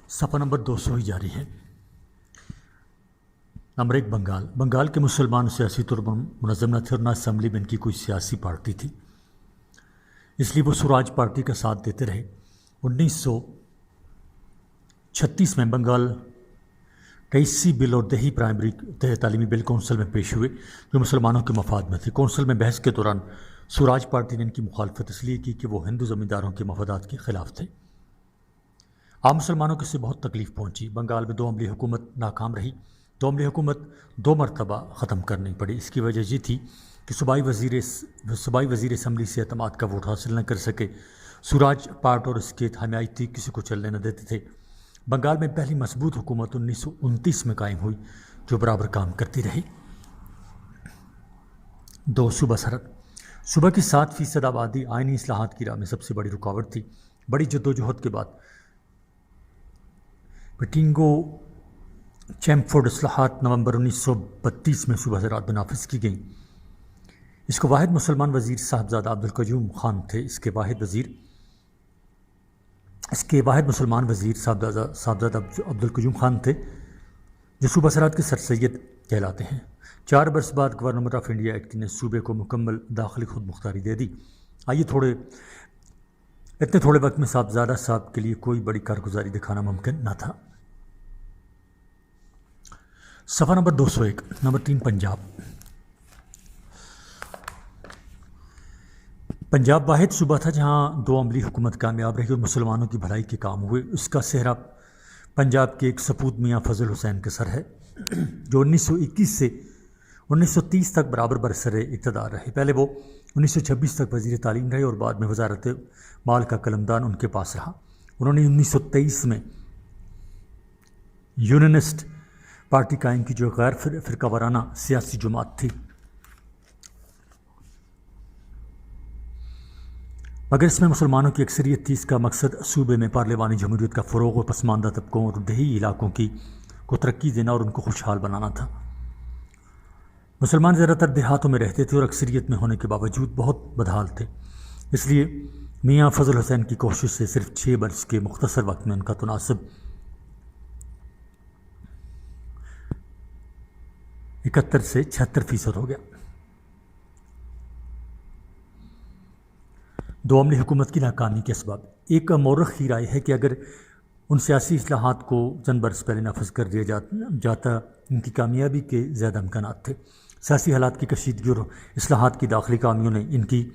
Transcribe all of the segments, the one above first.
صفحہ نمبر 200 ہی جاری ہے۔ نمبر 1 بنگال کے مسلمان سیاسی طور پر منظم نہ تھے اور نہ اسمبلی میں ان کی کوئی سیاسی پارٹی تھی، اس لیے وہ سوراج پارٹی کا ساتھ دیتے رہے۔ 1936 میں بنگال ٹیسی بل اور دیہی پرائمری تعلیمی بل کونسل میں پیش ہوئے جو مسلمانوں کے مفاد میں تھے۔ کونسل میں بحث کے دوران سوراج پارٹی نے ان کی مخالفت اس لیے کی کہ وہ ہندو زمینداروں کے مفادات کے خلاف تھے۔ عام مسلمانوں کو اس سے بہت تکلیف پہنچی۔ بنگال میں 2 عملی حکومت ناکام رہی۔ 2 عملی حکومت 2 مرتبہ ختم کرنی پڑی۔ اس کی وجہ یہ تھی کہ صوبائی وزیر اسمبلی سے اعتماد کا ووٹ حاصل نہ کر سکے۔ سوراج پارٹ اور اس کے حمایتی کسی کو چلنے نہ دیتے تھے۔ بنگال میں پہلی مضبوط حکومت 1929 میں قائم ہوئی جو برابر کام کرتی رہی۔ 2 صوبہ سرحد۔ صوبہ کی 7% آبادی آئینی اصلاحات کی راہ میں سب سے بڑی رکاوٹ تھی۔ بڑی جدوجہد کے بعد پٹینگو چیمفورڈ اصلاحات نومبر 1932 میں صوبہ زراعت میں نافذ کی گئیں۔ اس کو واحد مسلمان وزیر صاحبزادہ عبدالقیوم خان تھے۔ اس کے واحد مسلمان وزیر صاحبزادہ عبدالقیوم خان تھے جو صوبہ زراعت کے سر سید کہلاتے ہیں۔ 4 برس بعد گورنمنٹ آف انڈیا ایکٹ نے صوبے کو مکمل داخلی خود مختاری دے دی۔ اتنے تھوڑے وقت میں صاحبزادہ صاحب کے لیے کوئی بڑی کارگزاری دکھانا ممکن نہ تھا۔ صفحہ نمبر 201۔ نمبر 3 پنجاب واحد صوبہ تھا جہاں 2 عملی حکومت کامیاب رہی اور مسلمانوں کی بھلائی کے کام ہوئے۔ اس کا سہرا پنجاب کے ایک سپوت میاں فضل حسین کے سر ہے جو 1921 سے 1930 تک برابر برسر اقتدار رہے۔ پہلے وہ 1926 تک وزیر تعلیم رہے اور بعد میں وزارت مال کا قلمدان ان کے پاس رہا۔ انہوں نے 1923 میں یونینسٹ پارٹی قائم کی جو غیر فرقہ وارانہ سیاسی جماعت تھی، مگر اس میں مسلمانوں کی اکثریت تھی۔ اس کا مقصد صوبے میں پارلیمانی جمہوریت کا فروغ اور پسماندہ طبقوں اور دیہی علاقوں کو ترقی دینا اور ان کو خوشحال بنانا تھا۔ مسلمان زیادہ تر دیہاتوں میں رہتے تھے اور اکثریت میں ہونے کے باوجود بہت بدحال تھے، اس لیے میاں فضل حسین کی کوشش سے صرف 6 برس کے مختصر وقت میں ان کا تناسب 71 سے 76% ہو گیا۔ 2 عملی حکومت کی ناکامی کے اسباب۔ ایک مورخ کی رائے ہے کہ اگر ان سیاسی اصلاحات کو چند برس پہلے نافذ کر دیا جاتا ان کی کامیابی کے زیادہ امکانات تھے۔ سیاسی حالات کی کشیدگی اور اصلاحات کی داخلی کامیوں نے ان کی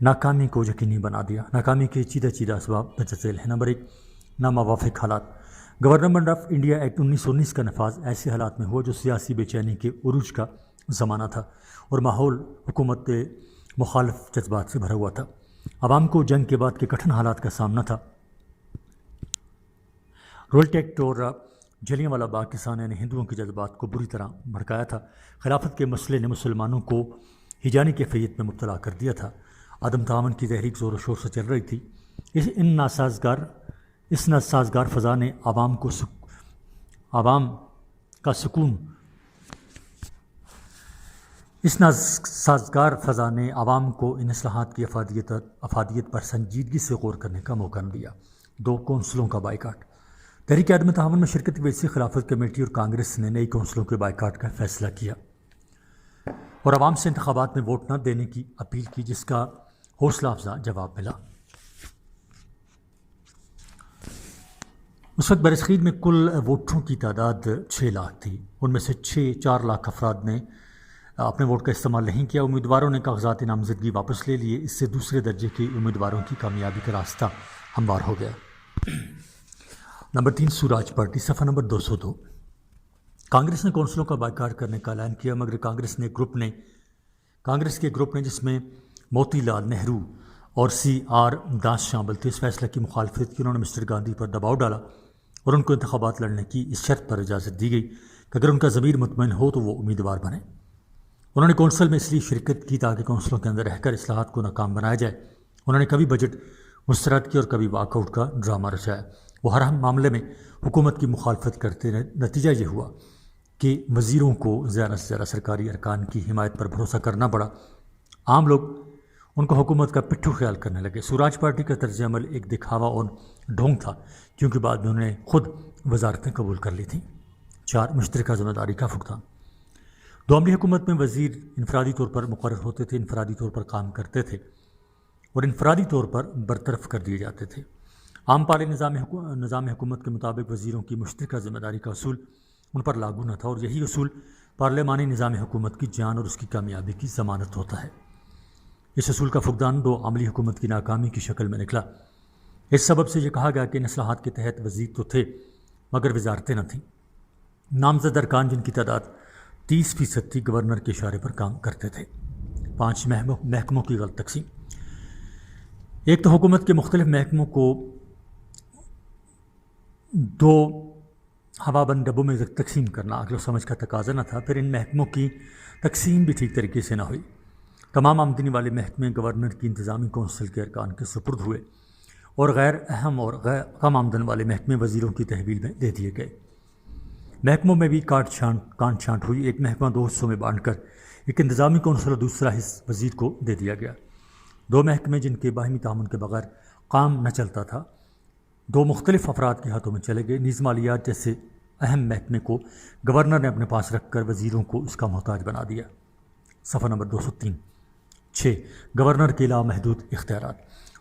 ناکامی کو یقینی بنا دیا۔ ناکامی کے چیدہ اسباب متعدد ہیں۔ نمبر 1 ناموافق حالات۔ گورنمنٹ آف انڈیا ایکٹ 1919 کا نفاذ ایسے حالات میں ہوا جو سیاسی بے چینی کے عروج کا زمانہ تھا اور ماحول حکومت مخالف جذبات سے بھرا ہوا تھا۔ عوام کو جنگ کے بعد کے کٹھن حالات کا سامنا تھا۔ رولٹ ایکٹ اور جلیاں والا باغ کے سانحہ نے ہندوؤں کے جذبات کو بری طرح بھڑکایا تھا۔ خلافت کے مسئلے نے مسلمانوں کو ہجانی کیفیت میں مبتلا کر دیا تھا۔ عدم تعاون کی تحریک زور و شور سے چل رہی تھی۔ اس ناسازگار فضا نے عوام کو ان اصلاحات کی افادیت پر سنجیدگی سے غور کرنے کا موقع نہ دیا۔ 2 کونسلوں کا بائیکاٹ۔ تحریک عدم تعاون میں شرکت کی وجہ سے خلافت کمیٹی اور کانگریس نے نئی کونسلوں کے بائیکاٹ کا فیصلہ کیا اور عوام سے انتخابات میں ووٹ نہ دینے کی اپیل کی، جس کا حوصلہ افزا جواب ملا۔ اس وقت برصغیر میں کل ووٹروں کی تعداد 6 لاکھ تھی۔ ان میں سے 4 لاکھ افراد نے اپنے ووٹ کا استعمال نہیں کیا۔ امیدواروں نے کاغذات نامزدگی واپس لے لیے۔ اس سے دوسرے درجے کے امیدواروں کی کامیابی کا راستہ ہموار ہو گیا۔ Number 3 Swaraj party. صفحہ نمبر 202۔ کانگریس نے کونسلوں کا بائیکاٹ کرنے کا اعلان کیا، مگر کانگریس کے گروپ نے جس میں موتی لال نہرو اور CR داس شامل تھے، اس فیصلے کی مخالفت کی۔ انہوں نے مسٹر گاندھی پر دباؤ ڈالا اور ان کو انتخابات لڑنے کی اس شرط پر اجازت دی گئی کہ اگر ان کا ضمیر مطمئن ہو تو وہ امیدوار بنیں۔ انہوں نے کونسل میں اس لیے شرکت کی تاکہ کونسلوں کے اندر رہ کر اصلاحات کو ناکام بنایا جائے۔ انہوں نے کبھی بجٹ مسترد کیا اور کبھی واک آؤٹ کا ڈرامہ رچایا۔ وہ ہر معاملے میں حکومت کی مخالفت کرتے رہے۔ نتیجہ یہ ہوا کہ وزیروں کو زیادہ سے زیادہ سرکاری ارکان کی حمایت پر بھروسہ کرنا پڑا۔ عام لوگ ان کو حکومت کا پٹھو خیال کرنے لگے۔ سوراج پارٹی کا طرز عمل ایک دکھاوا اور ڈھونگ تھا، کیونکہ بعد میں انہوں نے خود وزارتیں قبول کر لی تھیں۔ 4 مشترکہ ذمہ داری کا فقدان۔ دو عملی حکومت میں وزیر انفرادی طور پر مقرر ہوتے تھے، انفرادی طور پر کام کرتے تھے اور انفرادی طور پر برطرف کر دیے جاتے تھے۔ عام پالے نظام حکومت کے مطابق وزیروں کی مشترکہ ذمہ داری کا اصول ان پر لاگو نہ تھا، اور یہی اصول پارلیمانی نظام حکومت کی جان اور اس کی کامیابی کی ضمانت ہوتا ہے۔ اس اصول کا فقدان دو عملی حکومت کی ناکامی کی شکل میں نکلا۔ اس سبب سے یہ کہا گیا کہ ان اصلاحات کے تحت وزیر تو تھے مگر وزارتیں نہ تھیں۔ نامزد ارکان جن کی تعداد 30% تھی گورنر کے اشارے پر کام کرتے تھے۔ 5 محکموں کی غلط تقسیم۔ ایک تو حکومت کے مختلف محکموں کو 2 ہوا بند ڈبوں میں تقسیم کرنا عقل و سمجھ کا تقاضا نہ تھا۔ پھر ان محکموں کی تقسیم بھی ٹھیک طریقے سے نہ ہوئی۔ تمام آمدنی والے محکمے گورنر کی انتظامی کونسل کے ارکان کے سپرد ہوئے اور غیر اہم اور کم آمدن والے محکمے وزیروں کی تحویل میں دے دیے گئے۔ محکموں میں بھی کانٹ چھانٹ ہوئی۔ ایک محکمہ 2 حصوں میں بانٹ کر ایک انتظامی کونسل اور دوسرا حصہ وزیر کو دے دیا گیا۔ 2 محکمے جن کے باہمی تعاون کے بغیر کام نہ چلتا تھا 2 مختلف افراد کے ہاتھوں میں چلے گئے۔ نیز مالیات جیسے اہم محکمے کو گورنر نے اپنے پاس رکھ کر وزیروں کو اس کا محتاج بنا دیا۔ صفحہ نمبر 203۔ 6 گورنر کے لامحدود اختیارات۔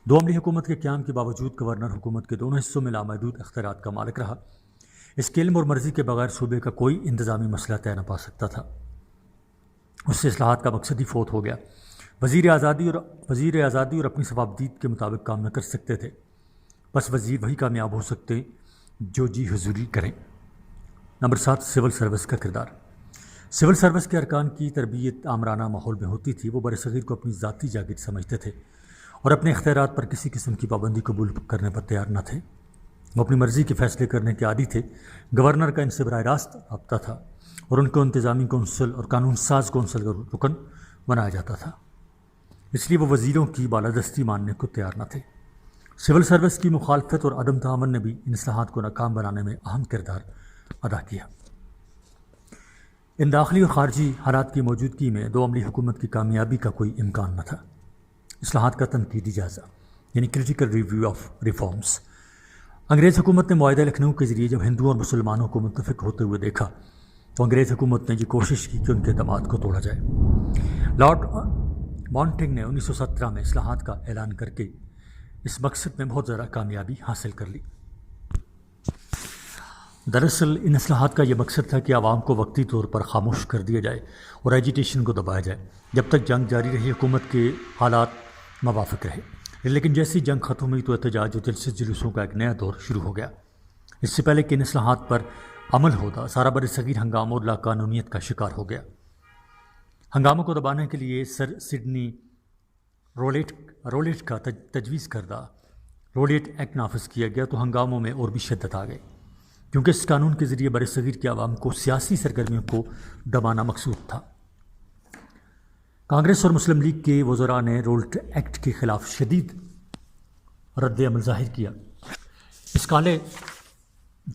2 عملی حکومت کے قیام کے باوجود گورنر حکومت کے دونوں حصوں میں لامحدود اختیارات کا مالک رہا۔ اس کے علم اور مرضی کے بغیر صوبے کا کوئی انتظامی مسئلہ طے نہ پا سکتا تھا۔ اس سے اصلاحات کا مقصد ہی فوت ہو گیا۔ وزیر آزادی اور اپنی صوابدید کے مطابق کام نہ کر سکتے تھے، بس وزیر وہی کامیاب ہو سکتے جو جی حضوری کریں۔ نمبر 7 سول سروس کا کردار۔ سول سروس کے ارکان کی تربیت آمرانہ ماحول میں ہوتی تھی۔ وہ برصغیر کو اپنی ذاتی جاگیر سمجھتے تھے اور اپنے اختیارات پر کسی قسم کی پابندی قبول کرنے پر تیار نہ تھے۔ وہ اپنی مرضی کے فیصلے کرنے کے عادی تھے۔ گورنر کا ان سے براہ راست رابطہ تھا اور ان کو انتظامی کونسل اور قانون ساز کونسل کا رکن بنایا جاتا تھا، اس لیے وہ وزیروں کی بالادستی ماننے کو تیار نہ تھے۔ سول سروس کی مخالفت اور عدم تعاون نے بھی ان اصلاحات کو ناکام بنانے میں اہم کردار ادا کیا۔ ان داخلی اور خارجی حالات کی موجودگی میں 2 عملی حکومت کی کامیابی کا کوئی امکان نہ تھا۔ اصلاحات کا تنقیدی جائزہ یعنی کریٹیکل ریویو آف ریفارمز۔ انگریز حکومت نے معاہدہ لکھنؤ کے ذریعے جب ہندوؤں اور مسلمانوں کو متفق ہوتے ہوئے دیکھا تو انگریز حکومت نے یہ کوشش کی کہ ان کے اعتماد کو توڑا جائے۔ لارڈ مانٹنگ نے 1917 میں اصلاحات کا اعلان کر کے اس مقصد میں بہت زیادہ کامیابی حاصل کر لی۔ دراصل ان اصلاحات کا یہ مقصد تھا کہ عوام کو وقتی طور پر خاموش کر دیا جائے اور ایجیٹیشن کو دبایا جائے جب تک جنگ جاری رہی، حکومت کے حالات موافق رہے۔ لیکن جیسی جنگ ختم ہوئی تو احتجاج اور جلوسوں کا ایک نیا دور شروع ہو گیا۔ اس سے پہلے کہ ان اصلاحات پر عمل ہوتا سارا برصغیر ہنگاموں اور لاقانونیت کا شکار ہو گیا۔ ہنگاموں کو دبانے کے لیے سر سڈنی رولٹ کا تجویز کردہ رولٹ ایکٹ نافذ کیا گیا تو ہنگاموں میں اور بھی شدت آ گئی، کیونکہ اس قانون کے ذریعے برصغیر کے عوام کو سیاسی سرگرمیوں کو دبانا مقصود تھا۔ کانگریس اور مسلم لیگ کے وزراء نے رولٹ ایکٹ کے خلاف شدید رد عمل ظاہر کیا۔ اس کالے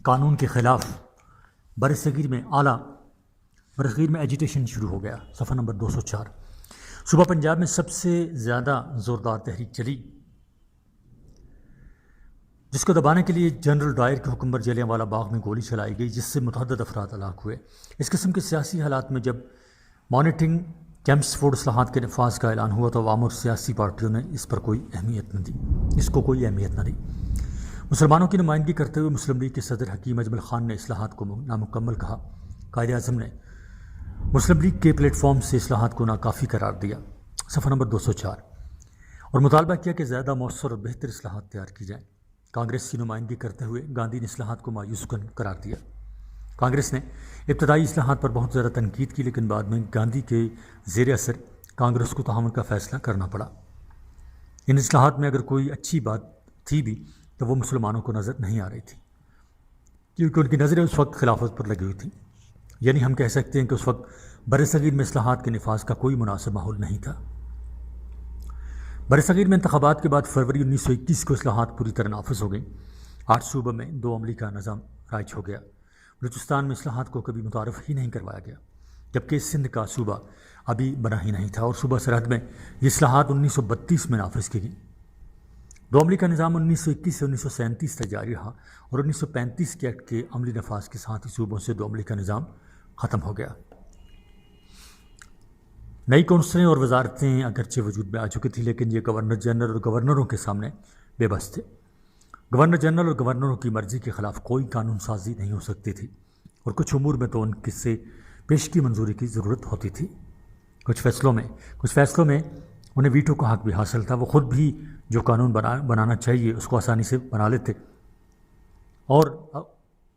قانون کے خلاف برصغیر میں ایجیٹیشن شروع ہو گیا۔ صفحہ نمبر 204۔ صوبہ پنجاب میں سب سے زیادہ زوردار تحریک چلی، جس کو دبانے کے لیے جنرل ڈائر کے حکم پر جلیانوالہ باغ میں گولی چلائی گئی، جس سے متعدد افراد ہلاک ہوئے۔ اس قسم کے سیاسی حالات میں جب مانیٹرنگ چیمپسفورڈ اصلاحات کے نفاذ کا اعلان ہوا تو عوام اور سیاسی پارٹیوں نے اس کو کوئی اہمیت نہ دی۔ مسلمانوں کی نمائندگی کرتے ہوئے مسلم لیگ کے صدر حکیم اجمل خان نے اصلاحات کو نامکمل کہا۔ قائد اعظم نے مسلم لیگ کے پلیٹ فارم سے اصلاحات کو ناکافی قرار دیا۔ صفحہ نمبر 204۔ اور مطالبہ کیا کہ زیادہ مؤثر اور بہتر اصلاحات تیار کی جائیں۔ کانگریس کی نمائندگی کرتے ہوئے گاندھی نے اصلاحات کو مایوس کن قرار دیا۔ کانگریس نے ابتدائی اصلاحات پر بہت زیادہ تنقید کی، لیکن بعد میں گاندھی کے زیر اثر کانگریس کو تعاون کا فیصلہ کرنا پڑا۔ ان اصلاحات میں اگر کوئی اچھی بات تھی بھی تو وہ مسلمانوں کو نظر نہیں آ رہی تھی، کیونکہ ان کی نظریں اس وقت خلافت پر لگی ہوئی تھیں۔ یعنی ہم کہہ سکتے ہیں کہ اس وقت برصغیر میں اصلاحات کے نفاذ کا کوئی مناسب ماحول نہیں تھا۔ برصغیر میں انتخابات کے بعد فروری 1921 کو اصلاحات پوری طرح نافذ ہو گئیں۔ 8 صوبوں میں 2 عملی کا نظام رائج ہو گیا۔ بلوچستان میں اصلاحات کو کبھی متعارف ہی نہیں کروایا گیا۔ جبکہ سندھ کا صوبہ ابھی بنا ہی نہیں تھا اور صوبہ سرحد میں یہ اصلاحات 1932 میں نافذ کی گئیں۔ دو عملی کا نظام 1921 سے 1937 تک جاری رہا اور 1935 کے ایکٹ کے عملی نفاذ کے ساتھ ہی صوبوں سے دو عملی کا نظام ختم ہو گیا۔ نئی کونسلیں اور وزارتیں اگرچہ وجود میں آ چکی تھیں، لیکن یہ گورنر جنرل اور گورنروں کے سامنے بے بس تھے۔ گورنر جنرل اور گورنروں کی مرضی کے خلاف کوئی قانون سازی نہیں ہو سکتی تھی اور کچھ امور میں تو ان سے پیشگی منظوری کی ضرورت ہوتی تھی۔ کچھ فیصلوں میں انہیں ویٹو کا حق بھی حاصل تھا۔ وہ خود بھی جو قانون بنانا چاہیے اس کو آسانی سے بنا لیتے اور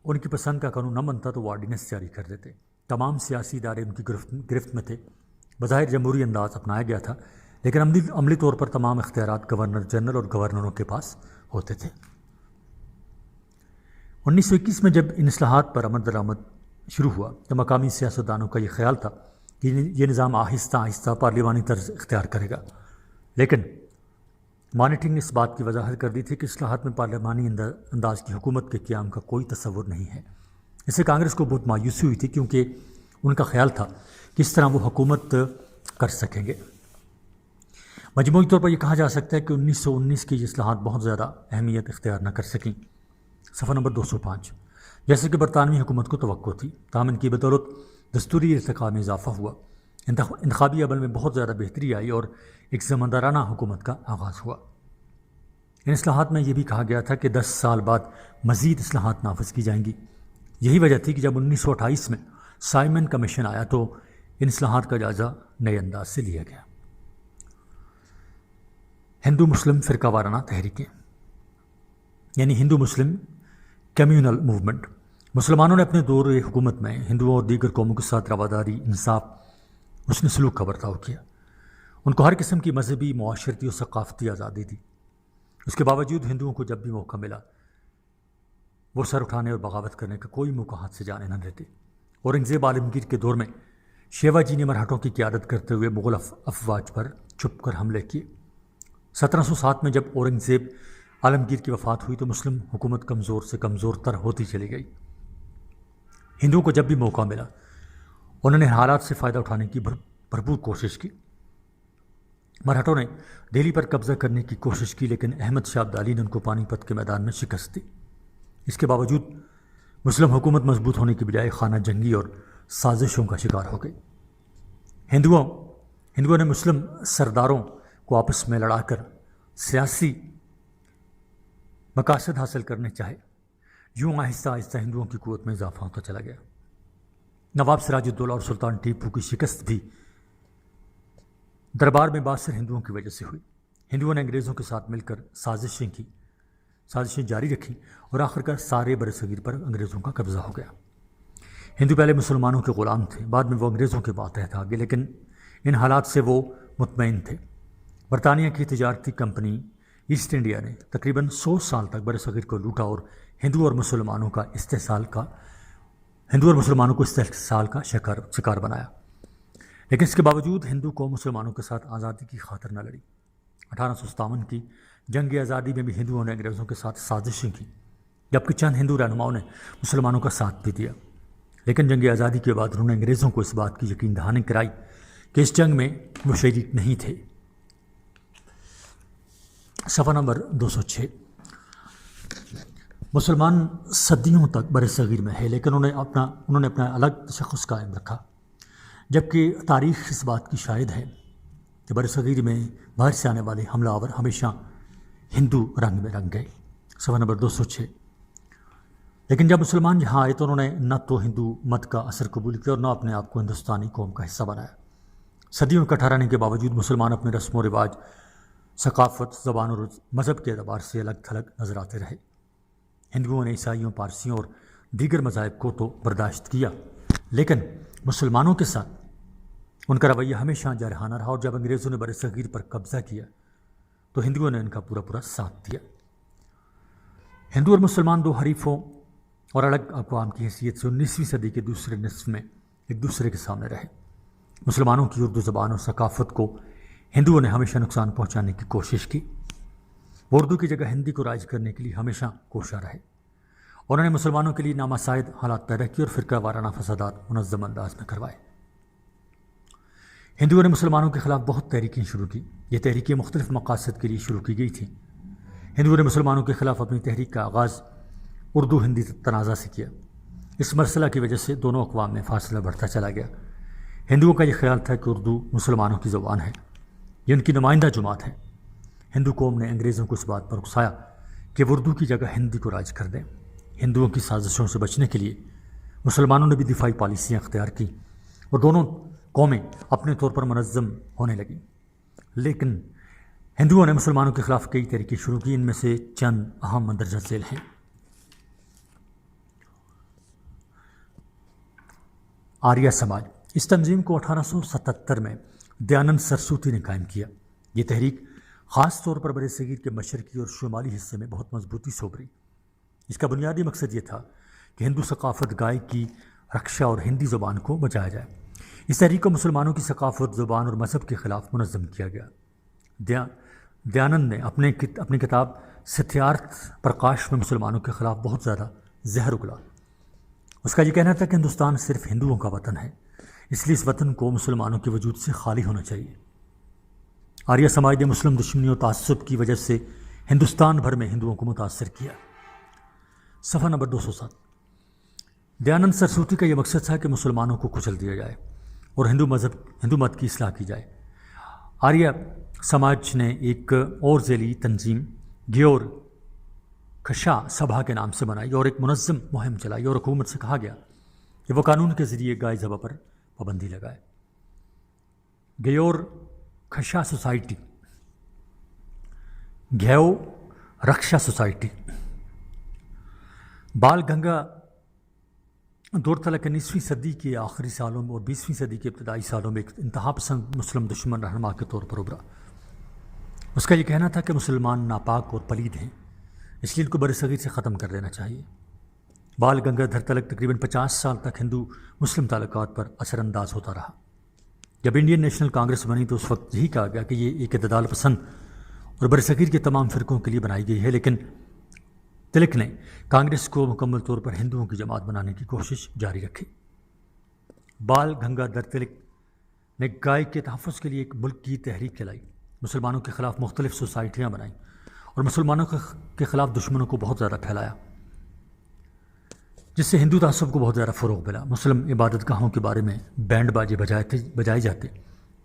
ان کی پسند کا قانون نہ بنتا تو وہ آرڈیننس جاری کر دیتے۔ تمام سیاسی ادارے ان کی گرفت میں تھے۔ بظاہر جمہوری انداز اپنایا گیا تھا، لیکن عملی طور پر تمام اختیارات گورنر جنرل اور گورنروں کے پاس ہوتے تھے۔ 1921 میں جب ان اصلاحات پر عمل درآمد شروع ہوا تو مقامی سیاستدانوں کا یہ خیال تھا کہ یہ نظام آہستہ آہستہ پارلیمانی طرز اختیار کرے گا، لیکن مانیٹنگ نے اس بات کی وضاحت کر دی تھی کہ اصلاحات میں پارلیمانی انداز کی حکومت کے قیام کا کوئی تصور نہیں ہے۔ اس سے کانگریس کو بہت مایوسی ہوئی تھی، کیونکہ ان کا خیال تھا کہ اس طرح وہ حکومت کر سکیں گے۔ مجموعی طور پر یہ کہا جا سکتا ہے کہ 1919 کی یہ اصلاحات بہت زیادہ اہمیت اختیار نہ کر سکیں۔ صفحہ نمبر 205۔ جیسے کہ برطانوی حکومت کو توقع تھی، تاہم ان کی بدولت دستوری ارتقاء میں اضافہ ہوا، انتخابی عمل میں بہت زیادہ بہتری آئی اور ایک زماندارانہ حکومت کا آغاز ہوا۔ ان اصلاحات میں یہ بھی کہا گیا تھا کہ 10 سال بعد مزید اصلاحات نافذ کی جائیں گی۔ یہی وجہ تھی کہ جب 1928 میں سائمن کمیشن آیا تو ان اصلاحات کا جائزہ نئے انداز سے لیا گیا۔ ہندو مسلم فرقہ وارانہ تحریکیں، یعنی ہندو مسلم کمیونل موومنٹ۔ مسلمانوں نے اپنے دور حکومت میں ہندوؤں اور دیگر قوموں کے ساتھ رواداری، انصاف، حسن سلوک کا برتاؤ کیا۔ ان کو ہر قسم کی مذہبی، معاشرتی اور ثقافتی آزادی دی۔ اس کے باوجود ہندوؤں کو جب بھی موقع ملا وہ سر اٹھانے اور بغاوت کرنے کا کوئی موقع ہاتھ سے جانے نہ دیتے۔ اورنگزیب عالمگیر کے دور میں شیوا جی نے مرہٹوں کی قیادت کرتے ہوئے مغل افواج پر چھپ کر حملے کیے۔ 1707 میں جب اورنگزیب عالمگیر کی وفات ہوئی تو مسلم حکومت کمزور سے کمزور تر ہوتی چلی گئی۔ ہندوؤں کو جب بھی موقع ملا انہوں نے حالات سے فائدہ اٹھانے کی بھرپور کوشش کی۔ مرہٹوں نے دہلی پر قبضہ کرنے کی کوشش کی، لیکن احمد شاہ ابدالی نے ان کو پانی پت کے میدان میں شکست دی۔ اس کے باوجود مسلم حکومت مضبوط ہونے کی بجائے خانہ جنگی اور سازشوں کا شکار ہو گئی۔ ہندوؤں نے مسلم سرداروں کو آپس میں لڑا کر سیاسی مقاصد حاصل کرنے چاہے۔ یوں آہستہ آہستہ ہندوؤں کی قوت میں اضافہ ہوتا چلا گیا۔ نواب سراج الدولہ اور سلطان ٹیپو کی شکست بھی دربار میں باثر ہندوؤں کی وجہ سے ہوئی۔ ہندوؤں نے انگریزوں کے ساتھ مل کر سازشیں جاری رکھیں اور آخرکار سارے برصغیر پر انگریزوں کا قبضہ ہو گیا۔ ہندو پہلے مسلمانوں کے غلام تھے، بعد میں وہ انگریزوں کے ماتحت آ گئے، لیکن ان حالات سے وہ مطمئن تھے۔ برطانیہ کی تجارتی کمپنی ایسٹ انڈیا نے تقریباً 100 سال تک برصغیر کو لوٹا اور ہندو اور مسلمانوں کو استحصال کا شکار بنایا۔ لیکن اس کے باوجود ہندو قوم مسلمانوں کے ساتھ آزادی کی خاطر نہ لڑی۔ 1857 کی جنگ آزادی میں بھی ہندوؤں نے انگریزوں کے ساتھ سازشیں کی، جبکہ چند ہندو رہنماؤں نے مسلمانوں کا ساتھ بھی دیا۔ لیکن جنگ آزادی کے بعد انہوں نے انگریزوں کو اس بات کی یقین دہانی کرائی کہ اس جنگ میں وہ شریک نہیں تھے۔ صفحہ نمبر 206۔ مسلمان صدیوں تک برصغیر میں ہے، لیکن انہوں نے اپنا الگ تشخص قائم رکھا، جبکہ تاریخ اس بات کی شاہد ہے کہ برصغیر میں باہر سے آنے والے حملہ آور ہمیشہ ہندو رنگ میں رنگ گئے۔ صفحہ نمبر 206۔ لیکن جب مسلمان یہاں آئے تو انہوں نے نہ تو ہندو مت کا اثر قبول کیا اور نہ اپنے آپ کو ہندوستانی قوم کا حصہ بنایا۔ صدیوں اکٹھا رہنے کے باوجود مسلمان اپنے رسم و رواج، ثقافت، زبان اور مذہب کے اعتبار سے الگ تھلگ نظر آتے رہے۔ ہندوؤں نے عیسائیوں، پارسیوں اور دیگر مذاہب کو تو برداشت کیا، لیکن مسلمانوں کے ساتھ ان کا رویہ ہمیشہ جارحانہ رہا، اور جب انگریزوں نے برصغیر پر قبضہ کیا تو ہندوؤں نے ان کا پورا ساتھ دیا۔ ہندو اور مسلمان دو حریفوں اور الگ اقوام کی حیثیت سے 19ویں صدی کے دوسرے نصف میں ایک دوسرے کے سامنے رہے۔ مسلمانوں کی اردو زبان اور ثقافت کو ہندوؤں نے ہمیشہ نقصان پہنچانے کی کوشش کی۔ وہ اردو کی جگہ ہندی کو رائج کرنے کے لیے ہمیشہ کوشاں رہے۔ انہوں نے مسلمانوں کے لیے نامساعد حالات پیدا کیے اور فرقہ وارانہ فسادات منظم انداز میں کروائے۔ ہندوؤں نے مسلمانوں کے خلاف بہت تحریکیں شروع کی. یہ تحریکیں مختلف مقاصد کے لیے شروع کی گئی تھیں. ہندوؤں نے مسلمانوں کے خلاف اپنی تحریک کا آغاز اردو ہندی تنازع سے کیا. اس مسئلہ کی وجہ سے دونوں اقوام میں فاصلہ بڑھتا چلا گیا. ہندوؤں کا یہ خیال تھا کہ اردو مسلمانوں کی زبان ہے، یہ ان کی نمائندہ جماعت ہے. ہندو قوم نے انگریزوں کو اس بات پر اکسایا کہ وہ اردو کی جگہ ہندی کو رائج کر دیں. ہندوؤں کی سازشوں سے بچنے کے لیے مسلمانوں نے بھی دفاعی پالیسیاں اختیار کیں اور دونوں قومیں اپنے طور پر منظم ہونے لگیں. لیکن ہندوؤں نے مسلمانوں کے خلاف کئی تحریکیں شروع کی. ان میں سے چند اہم مندرجہ ذیل ہیں. آریہ سماج. اس تنظیم کو 1877 میں دیانند سرسوتی نے قائم کیا. یہ تحریک خاص طور پر برِ صغیر کے مشرقی اور شمالی حصے میں بہت مضبوطی سے ابھری. اس کا بنیادی مقصد یہ تھا کہ ہندو ثقافت گائکی، رکشا اور ہندی زبان کو بچایا جائے. اس تحریک کو مسلمانوں کی ثقافت، زبان اور مذہب کے خلاف منظم کیا گیا. دیانند نے اپنی کتاب ستیارتھ پرکاش میں مسلمانوں کے خلاف بہت زیادہ زہر اگلا. اس کا یہ کہنا تھا کہ ہندوستان صرف ہندوؤں کا وطن ہے، اس لیے اس وطن کو مسلمانوں کے وجود سے خالی ہونا چاہیے. آریہ سماج نے مسلم دشمنی اور تعصب کی وجہ سے ہندوستان بھر میں ہندوؤں کو متاثر کیا. صفحہ نمبر 207. دیانند سرسوتی کا یہ مقصد تھا کہ مسلمانوں کو کچل دیا جائے اور ہندو مت کی اصلاح کی جائے. آریہ سماج نے ایک اور ذیلی تنظیم گیور کھشا سبھا کے نام سے بنائی اور ایک منظم مہم چلائی اور حکومت سے کہا گیا کہ وہ قانون کے ذریعے گائے ذبح پر پابندی لگائے. گیور کھشا سوسائٹی، گھیو رکشا سوسائٹی. بال گنگا دور تلک 19ویں صدی کے آخری سالوں میں اور 20ویں صدی کے ابتدائی سالوں میں ایک انتہا پسند مسلم دشمن رہنما کے طور پر ابھرا. اس کا یہ کہنا تھا کہ مسلمان ناپاک اور پلید ہیں، اس لیے ان کو برِ صغیر سے ختم کر دینا چاہیے. بال گنگا تلک تقریباً 50 سال تک ہندو مسلم تعلقات پر اثر انداز ہوتا رہا. جب انڈین نیشنل کانگریس بنی تو اس وقت یہی کہا گیا کہ یہ ایک اعتدال پسند اور برِ صغیر کے تمام فرقوں کے لیے بنائی گئی ہے. لیکن تلک نے کانگریس کو مکمل طور پر ہندوؤں کی جماعت بنانے کی کوشش جاری رکھی. بال گنگا تلک نے گائے کے تحفظ کے لیے ایک ملک کی تحریک چلائی، مسلمانوں کے خلاف مختلف سوسائٹیاں بنائیں اور مسلمانوں کے خلاف دشمنوں کو بہت زیادہ پھیلایا، جس سے ہندو تعصب کو بہت زیادہ فروغ ملا. مسلم عبادت گاہوں کے بارے میں بینڈ باجے بجائے جاتے،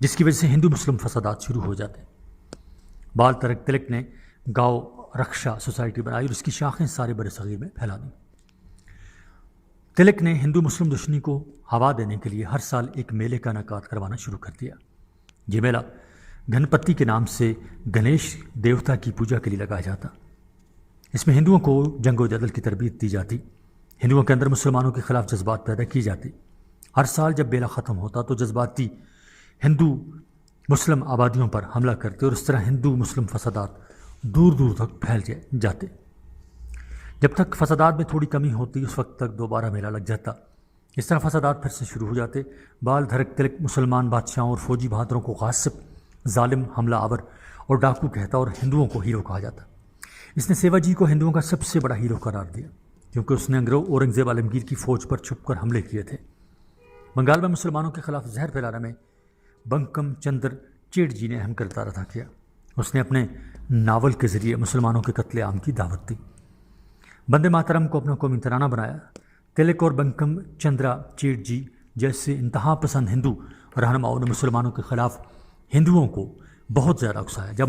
جس کی وجہ سے ہندو مسلم فسادات شروع ہو جاتے. بال تلک نے گاؤ رکشا سوسائٹی بنائی اور اس کی شاخیں سارے برِ صغیر میں پھیلا دیں. تلک نے ہندو مسلم دشمنی کو ہوا دینے کے لیے ہر سال ایک میلے کا انعقاد کروانا شروع کر دیا. یہ میلہ گنپتی کے نام سے گنیش دیوتا کی پوجا کے لیے لگایا جاتا. اس میں ہندوؤں کو جنگ و جدل کی تربیت دی جاتی، ہندوؤں کے اندر مسلمانوں کے خلاف جذبات پیدا کی جاتی. ہر سال جب میلہ ختم ہوتا تو جذباتی ہندو مسلم آبادیوں پر حملہ کرتے اور اس طرح ہندو مسلم فسادات دور دور تک پھیل جاتے. جب تک فسادات میں تھوڑی کمی ہوتی اس وقت تک دوبارہ میلہ لگ جاتا. اس طرح فسادات پھر سے شروع ہو جاتے. بال تلک مسلمان بادشاہوں اور فوجی بہادروں کو غاصب، ظالم، حملہ آور اور ڈاکو کہتا اور ہندوؤں کو ہیرو کہا جاتا. اس نے سیوا جی کو ہندوؤں کا سب سے بڑا ہیرو قرار دیا کیونکہ اس نے اورنگزیب عالمگیر کی فوج پر چھپ کر حملے کیے تھے. بنگال میں مسلمانوں کے خلاف زہر پھیلانے میں بنکم چندر چیٹ جی نے اہم کردار ادا کیا. اس نے اپنے ناول کے ذریعے مسلمانوں کے قتل عام کی دعوت دی. بندے ماترم کو اپنا قومی ترانہ بنایا. تلک اور بنکم چندرا چیٹ جی جیسے انتہا پسند ہندو رہنماؤں نے مسلمانوں کے خلاف ہندوؤں کو بہت زیادہ اکسایا. جب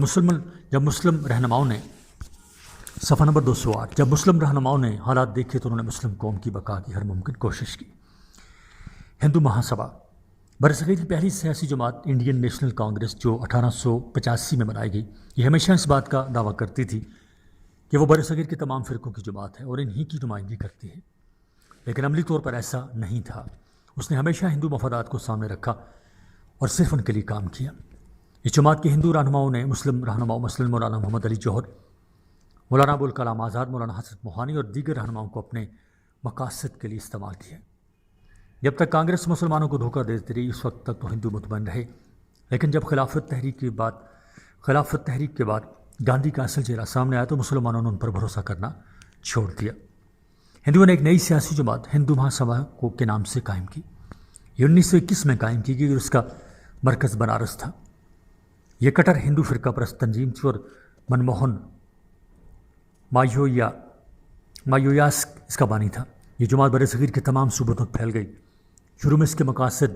مسلم رہنماؤں نے صفحہ نمبر 208 جب مسلم رہنماؤں نے حالات دیکھے تو انہوں نے مسلم قوم کی بقا کی ہر ممکن کوشش کی. ہندو مہا سبھا برصغیر کی پہلی سیاسی جماعت انڈین نیشنل کانگریس جو 1885 میں بنائی گئی، یہ ہمیشہ اس بات کا دعویٰ کرتی تھی کہ وہ برصغیر کے تمام فرقوں کی جماعت ہے اور انہی کی نمائندگی کرتی ہے. لیکن عملی طور پر ایسا نہیں تھا. اس نے ہمیشہ ہندو مفادات کو سامنے رکھا اور صرف ان کے لیے کام کیا. اس جماعت کے ہندو رہنماؤں نے مسلم رہنماؤں مثلاً مولانا محمد علی جوہر، مولانا ابوالکلام آزاد، مولانا حسرت موہانی اور دیگر رہنماؤں کو اپنے مقاصد کے لیے استعمال کیا. جب تک کانگریس مسلمانوں کو دھوکہ دیتی رہی اس وقت تک تو ہندو مطمئن رہے. لیکن جب خلافت تحریک کے بعد گاندھی کا اصل چہرہ سامنے آیا تو مسلمانوں نے ان پر بھروسہ کرنا چھوڑ دیا. ہندوؤں نے ایک نئی سیاسی جماعت ہندو مہا سبھا کے نام سے قائم کی. یہ 1921 میں قائم کی گئی اور اس کا مرکز بنارس تھا۔ یہ کٹر ہندو فرقہ پرست تنظیم تھی اور منموہن مایویاس اس کا بانی تھا۔ یہ جماعت برصغیر کے تمام صوبوں تک پھیل گئی۔ شروع میں اس کے مقاصد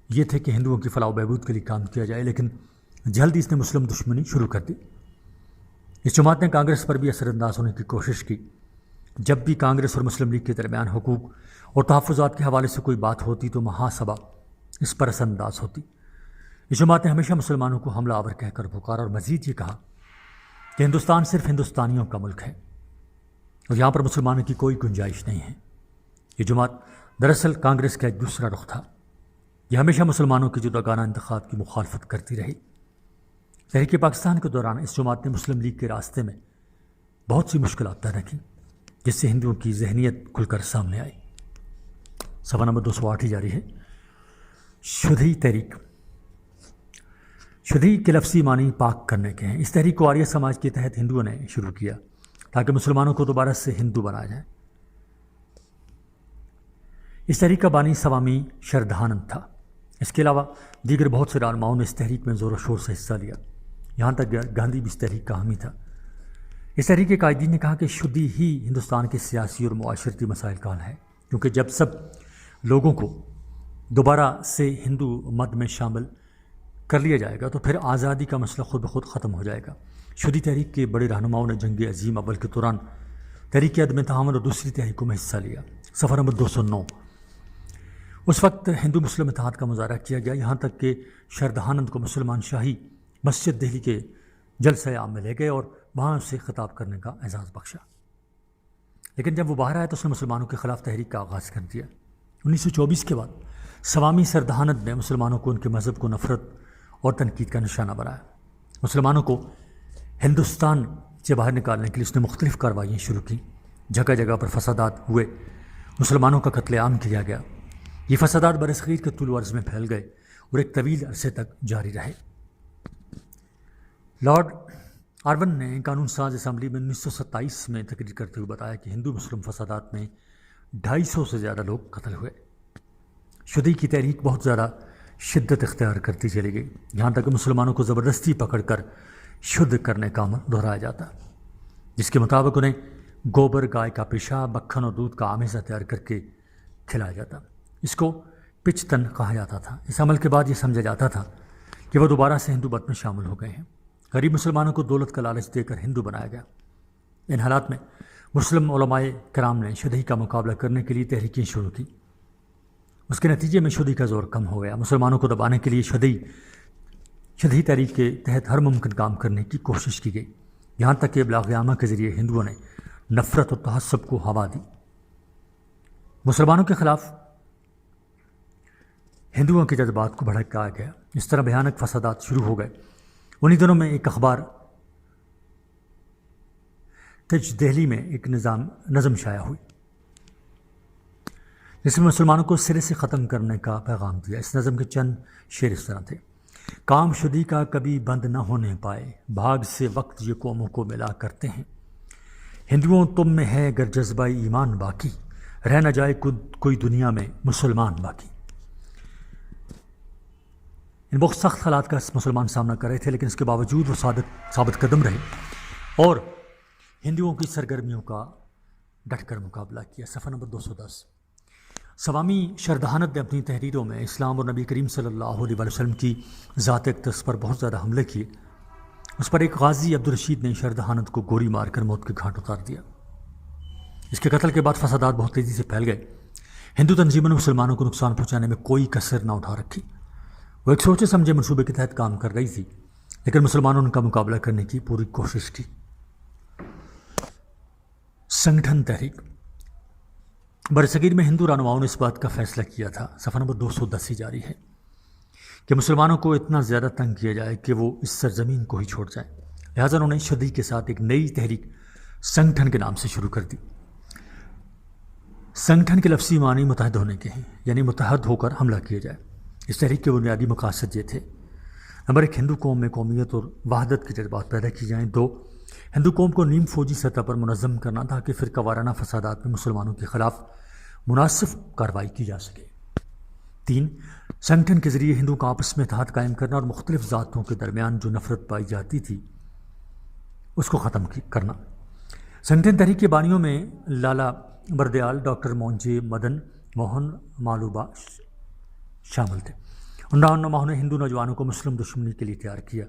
یہ تھے کہ ہندوؤں کی فلاح و بہبود کے لیے کام کیا جائے، لیکن جلد ہی اس نے مسلم دشمنی شروع کر دی۔ اس جماعت نے کانگریس پر بھی اثر انداز ہونے کی کوشش کی۔ جب بھی کانگریس اور مسلم لیگ کے درمیان حقوق اور تحفظات کے حوالے سے کوئی بات ہوتی تو مہاسبھا اس پر اثر انداز ہوتی۔ اس جماعت نے ہمیشہ مسلمانوں کو حملہ آور کہہ کر پکارا اور مزید یہ کہا کہ ہندوستان صرف ہندوستانیوں کا ملک ہے اور یہاں پر مسلمانوں کی کوئی گنجائش نہیں ہے۔ یہ جماعت دراصل کانگریس کا ایک دوسرا رخ تھا۔ یہ ہمیشہ مسلمانوں کی جداگانہ انتخاب کی مخالفت کرتی رہی۔ تحریک پاکستان کے دوران اس جماعت نے مسلم لیگ کے راستے میں بہت سی مشکلات پیدا کی، جس سے ہندوؤں کی ذہنیت کھل کر سامنے آئی۔ صفحہ نمبر 208 جاری ہے۔ شدھی تحریک۔ شدھی کے لفظی معنی پاک کرنے کے ہیں۔ اس تحریک کو آریہ سماج کے تحت ہندوؤں نے شروع کیا تاکہ مسلمانوں کو دوبارہ سے ہندو بنایا جائے۔ اس تحریک کا بانی سوامی شردھانند تھا۔ اس کے علاوہ دیگر بہت سے رہنماؤں نے اس تحریک میں زور و شور سے حصہ لیا، یہاں تک گاندھی بھی اس تحریک کا حامی تھا۔ اس تحریک کے قائدین نے کہا کہ شدھی ہی ہندوستان کے سیاسی اور معاشرتی مسائل کا حل ہے، کیونکہ جب سب لوگوں کو دوبارہ سے ہندو مت میں شامل کر لیا جائے گا تو پھر آزادی کا مسئلہ خود بخود ختم ہو جائے گا۔ شدھی تحریک کے بڑے رہنماؤں نے جنگ عظیم اول کے دوران تحریک عدم تعاون اور دوسری تحریکوں میں حصہ لیا۔ صفحہ نمبر 209۔ اس وقت ہندو مسلم اتحاد کا مظاہرہ کیا گیا، یہاں تک کہ شردھانند کو مسلمان شاہی مسجد دہلی کے جلسہ عام میں لے گئے اور وہاں اسے خطاب کرنے کا اعزاز بخشا۔ لیکن جب وہ باہر آیا تو اس نے مسلمانوں کے خلاف تحریک کا آغاز کر دیا۔ 1924 کے بعد سوامی شردھانند نے مسلمانوں کو ان کے مذہب کو نفرت اور تنقید کا نشانہ بنایا۔ مسلمانوں کو ہندوستان سے باہر نکالنے کے لیے اس نے مختلف کارروائیاں شروع کی۔ جگہ جگہ پر فسادات ہوئے، مسلمانوں کا قتل عام کیا گیا۔ یہ فسادات برصغیر کے طول و عرض میں پھیل گئے اور ایک طویل عرصے تک جاری رہے۔ لارڈ آرون نے قانون ساز اسمبلی میں 1927 میں تقریر کرتے ہوئے بتایا کہ ہندو مسلم فسادات میں 250 سے زیادہ لوگ قتل ہوئے۔ شدھی کی تحریک بہت زیادہ شدت اختیار کرتی چلی گئی، یہاں تک کہ مسلمانوں کو زبردستی پکڑ کر شدھ کرنے کا عمل دہرایا جاتا، جس کے مطابق انہیں گوبر، گائے کا پیشاب، مکھن اور دودھ کا آمیزہ تیار کر کے کھلایا جاتا۔ اس کو پچتن کہا جاتا تھا۔ اس عمل کے بعد یہ سمجھا جاتا تھا کہ وہ دوبارہ سے ہندو مت میں شامل ہو گئے ہیں۔ غریب مسلمانوں کو دولت کا لالچ دے کر ہندو بنایا گیا۔ ان حالات میں مسلم علماء کرام نے شدھی کا مقابلہ کرنے کے لیے تحریکیں شروع کی۔ اس کے نتیجے میں شدھی کا زور کم ہو گیا۔ مسلمانوں کو دبانے کے لیے شدھی تحریک کے تحت ہر ممکن کام کرنے کی کوشش کی گئی، یہاں تک کہ ابلاغ عامہ کے ذریعے ہندوؤں نے نفرت اور تعصب کو ہوا دی۔ مسلمانوں کے خلاف ہندوؤں کے جذبات کو بھڑکایا گیا۔ اس طرح بھیانک فسادات شروع ہو گئے۔ انہی دنوں میں ایک اخبار تج دہلی میں ایک نظم شائع ہوئی جس میں مسلمانوں کو سرے سے ختم کرنے کا پیغام دیا۔ اس نظم کے چند شعر اس طرح تھے: کام شدھی کا کبھی بند نہ ہونے پائے، بھاگ سے وقت یہ قوموں کو ملا کرتے ہیں۔ ہندوؤں تم میں ہے گر جذبہ ایمان باقی، رہ نہ جائے کوئی دنیا میں مسلمان باقی۔ ان بہت سخت حالات کا مسلمان سامنا کر رہے تھے، لیکن اس کے باوجود وہ ثابت قدم رہے اور ہندوؤں کی سرگرمیوں کا ڈٹ کر مقابلہ کیا۔ صفحہ نمبر 210۔ سوامی شردھانند نے اپنی تحریروں میں اسلام اور نبی کریم صلی اللہ علیہ وسلم کی ذات اقدس پر بہت زیادہ حملے کیے۔ اس پر ایک غازی عبدالرشید نے شردھانند کو گولی مار کر موت کے گھاٹ اتار دیا۔ اس کے قتل کے بعد فسادات بہت تیزی سے پھیل گئے۔ ہندو تنظیموں نے مسلمانوں کو نقصان پہنچانے میں کوئی کسر نہ اٹھا رکھی۔ وہ ایک سوچے سمجھے منصوبے کے تحت کام کر رہی تھی، لیکن مسلمانوں نے ان کا مقابلہ کرنے کی پوری کوشش کی۔ سنگٹھن تحریک۔ برصغیر میں ہندو رہنماؤں نے اس بات کا فیصلہ کیا تھا، صفحہ نمبر 210 جاری ہے، کہ مسلمانوں کو اتنا زیادہ تنگ کیا جائے کہ وہ اس سرزمین کو ہی چھوڑ جائیں۔ لہٰذا انہوں نے شدھی کے ساتھ ایک نئی تحریک سنگٹھن کے نام سے شروع کر دی۔ سنگٹھن کے لفظی معنی متحد ہونے کے ہیں، یعنی متحد ہو کر حملہ کیا جائے۔ اس تحریک کے بنیادی مقاصد یہ تھے: نمبر 1، ہندو قوم میں قومیت اور وحدت کے جذبات پیدا کی جائیں۔ 2، ہندو قوم کو نیم فوجی سطح پر منظم کرنا تاکہ فرقہ وارانہ فسادات میں مسلمانوں کے خلاف مناسب کارروائی کی جا سکے۔ 3. سنگٹن کے ذریعے ہندوؤں کا آپس میں اتحاد قائم کرنا اور مختلف ذاتوں کے درمیان جو نفرت پائی جاتی تھی اس کو ختم کرنا. سنگٹن تحریک کے بانیوں میں لالا بردیال، ڈاکٹر مونجے مدن موہن مالوبا شامل تھے. ان رہنماؤں نے ہندو نوجوانوں کو مسلم دشمنی کے لیے تیار کیا.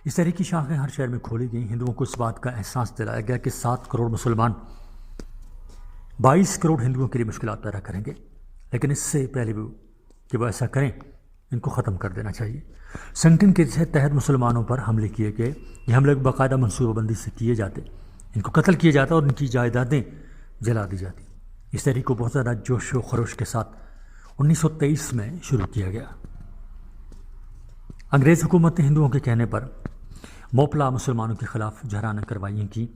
اس تحریک کی شاخیں ہر شہر میں کھولی گئیں. ہندوؤں کو اس بات کا احساس دلایا گیا کہ 7 کروڑ مسلمان 22 کروڑ ہندوؤں کے لیے مشکلات پیدا کریں گے، لیکن اس سے پہلے بھی کہ وہ ایسا کریں ان کو ختم کر دینا چاہیے. سنگٹن کے تحت مسلمانوں پر حملے کیے گئے. یہ حملے باقاعدہ منصوبہ بندی سے کیے جاتے، ان کو قتل کیا جاتا اور ان کی جائیدادیں جلا دی جاتی. اس تحریک کو بہت زیادہ جوش و خروش کے ساتھ 1923 میں شروع کیا گیا. انگریز حکومت نے ہندوؤں کے کہنے پر موپلا مسلمانوں کے خلاف جہرانہ کروائیاں کی.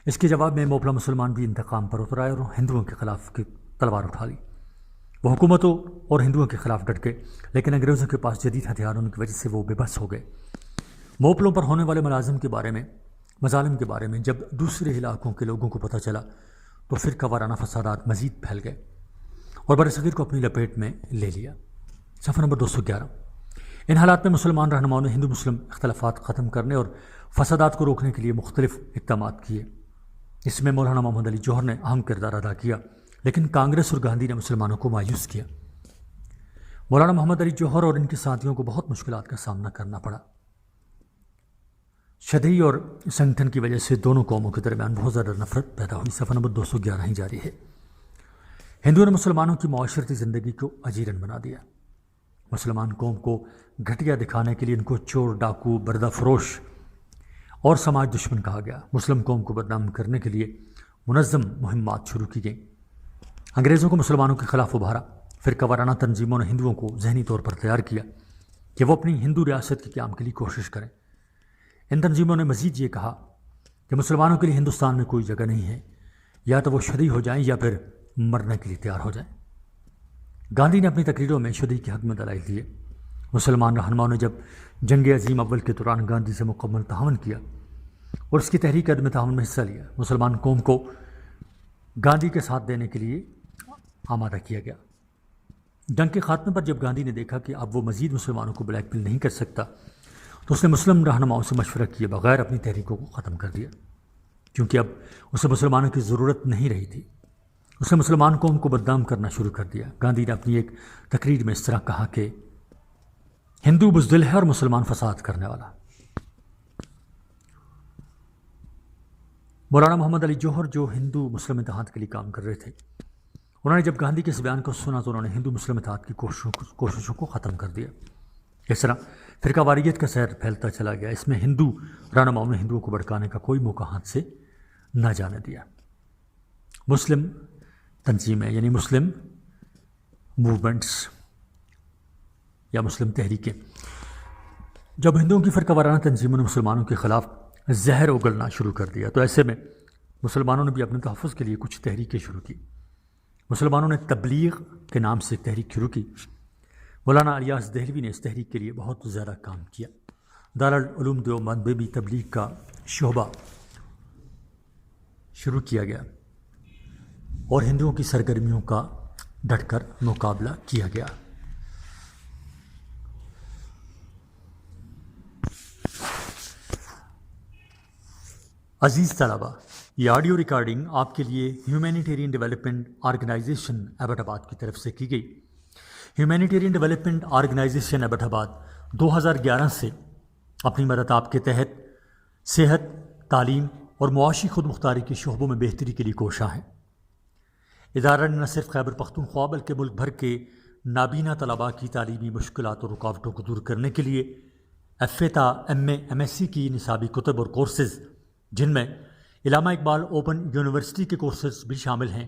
اس کے جواب میں موپلا مسلمان بھی انتقام پر اتر آئے اور ہندوؤں کے خلاف کی تلوار اٹھا لی. وہ حکومتوں اور ہندوؤں کے خلاف ڈٹ گئے، لیکن انگریزوں کے پاس جدید ہتھیاروں کی وجہ سے وہ بے بس ہو گئے. موپلوں پر ہونے والے مظالم کے بارے میں جب دوسرے علاقوں کے لوگوں کو پتہ چلا تو فرقہ وارانہ فسادات مزید پھیل گئے اور برصغیر کو اپنی لپیٹ میں لے لیا. صفحہ نمبر 211. ان حالات میں مسلمان رہنماؤں نے ہندو مسلم اختلافات ختم کرنے اور فسادات کو روکنے کے لیے مختلف اقدامات کیے. اس میں مولانا محمد علی جوہر نے اہم کردار ادا کیا، لیکن کانگریس اور گاندھی نے مسلمانوں کو مایوس کیا. مولانا محمد علی جوہر اور ان کے ساتھیوں کو بہت مشکلات کا سامنا کرنا پڑا. شدئی اور سنگٹن کی وجہ سے دونوں قوموں کے درمیان بہت زیادہ نفرت پیدا ہوئی. صفحہ نمبر 211 ہی جاری ہے. ہندوؤں نے مسلمانوں کی معاشرتی زندگی کو اجیرن بنا دیا. مسلمان قوم کو گھٹیا دکھانے کے لیے ان کو چور، ڈاکو، بردہ فروش اور سماج دشمن کہا گیا. مسلم قوم کو بدنام کرنے کے لیے منظم مہمات شروع کی گئیں. انگریزوں کو مسلمانوں کے خلاف ابھارا. فرقہ وارانہ تنظیموں نے ہندوؤں کو ذہنی طور پر تیار کیا کہ وہ اپنی ہندو ریاست کے قیام کے لیے کوشش کریں. ان تنظیموں نے مزید یہ کہا کہ مسلمانوں کے لیے ہندوستان میں کوئی جگہ نہیں ہے، یا تو وہ شدی ہو جائیں یا پھر مرنے کے لیے تیار ہو جائیں. گاندھی نے اپنی تقریروں میں شدی کے حق میں دلائل دیے. مسلمان رہنماؤں نے جب جنگ عظیم اول کے دوران گاندھی سے مکمل تعاون کیا اور اس کی تحریک عدم تعاون میں حصہ لیا، مسلمان قوم کو گاندھی کے ساتھ دینے کے لیے آمادہ کیا گیا. جنگ کے خاتمے پر جب گاندھی نے دیکھا کہ اب وہ مزید مسلمانوں کو بلیک میل نہیں کر سکتا تو اس نے مسلم رہنماؤں سے مشورہ کیے بغیر اپنی تحریکوں کو ختم کر دیا، کیونکہ اب اسے مسلمانوں کی ضرورت نہیں رہی تھی. اس نے مسلمان قوم کو بدنام کرنا شروع کر دیا. گاندھی نے اپنی ایک تقریر میں اس طرح کہا کہ ہندو بزدل ہے اور مسلمان فساد کرنے والا. مولانا محمد علی جوہر جو ہندو مسلم اتحاد کے لیے کام کر رہے تھے، انہوں نے جب گاندھی کے اس بیان کو سنا تو انہوں نے ہندو مسلم اتحاد کی کوششوں کو ختم کر دیا. اس طرح فرقہ واریت کا سیر پھیلتا چلا گیا. اس میں ہندو رہنماؤں نے ہندوؤں کو بھڑکانے کا کوئی موقع ہاتھ سے نہ جانے دیا. مسلم تنظیمیں یعنی مسلم موومنٹس یا مسلم تحریکیں، جب ہندوؤں کی فرقہ وارانہ تنظیموں نے مسلمانوں کے خلاف زہر اگلنا شروع کر دیا تو ایسے میں مسلمانوں نے بھی اپنے تحفظ کے لیے کچھ تحریکیں شروع کی. مسلمانوں نے تبلیغ کے نام سے ایک تحریک شروع کی. مولانا الیاس دہلوی نے اس تحریک کے لیے بہت زیادہ کام کیا. دارالعلوم دیوبند میں بھی تبلیغ کا شعبہ شروع کیا گیا اور ہندوؤں کی سرگرمیوں کا ڈٹ کر مقابلہ کیا گیا. عزیز طلبہ، یہ آڈیو ریکارڈنگ آپ کے لیے ہیومینیٹیرین ڈیولپمنٹ آرگنائزیشن ایبٹ آباد کی طرف سے کی گئی. ہیومینیٹیرین ڈیولپمنٹ آرگنائزیشن ایبٹ آباد 2011 سے اپنی مدد آپ کے تحت صحت، تعلیم اور معاشی خود مختاری کے شعبوں میں بہتری کے لیے کوشاں ہے. ادارہ نے نہ صرف خیبر پختونخوا بلکہ ملک بھر کے نابینا طلباء کی تعلیمی مشکلات اور رکاوٹوں کو دور کرنے کے لیے ایف اے تا M A M S C کی نصابی کتب اور کورسز، جن میں علامہ اقبال اوپن یونیورسٹی کے کورسز بھی شامل ہیں،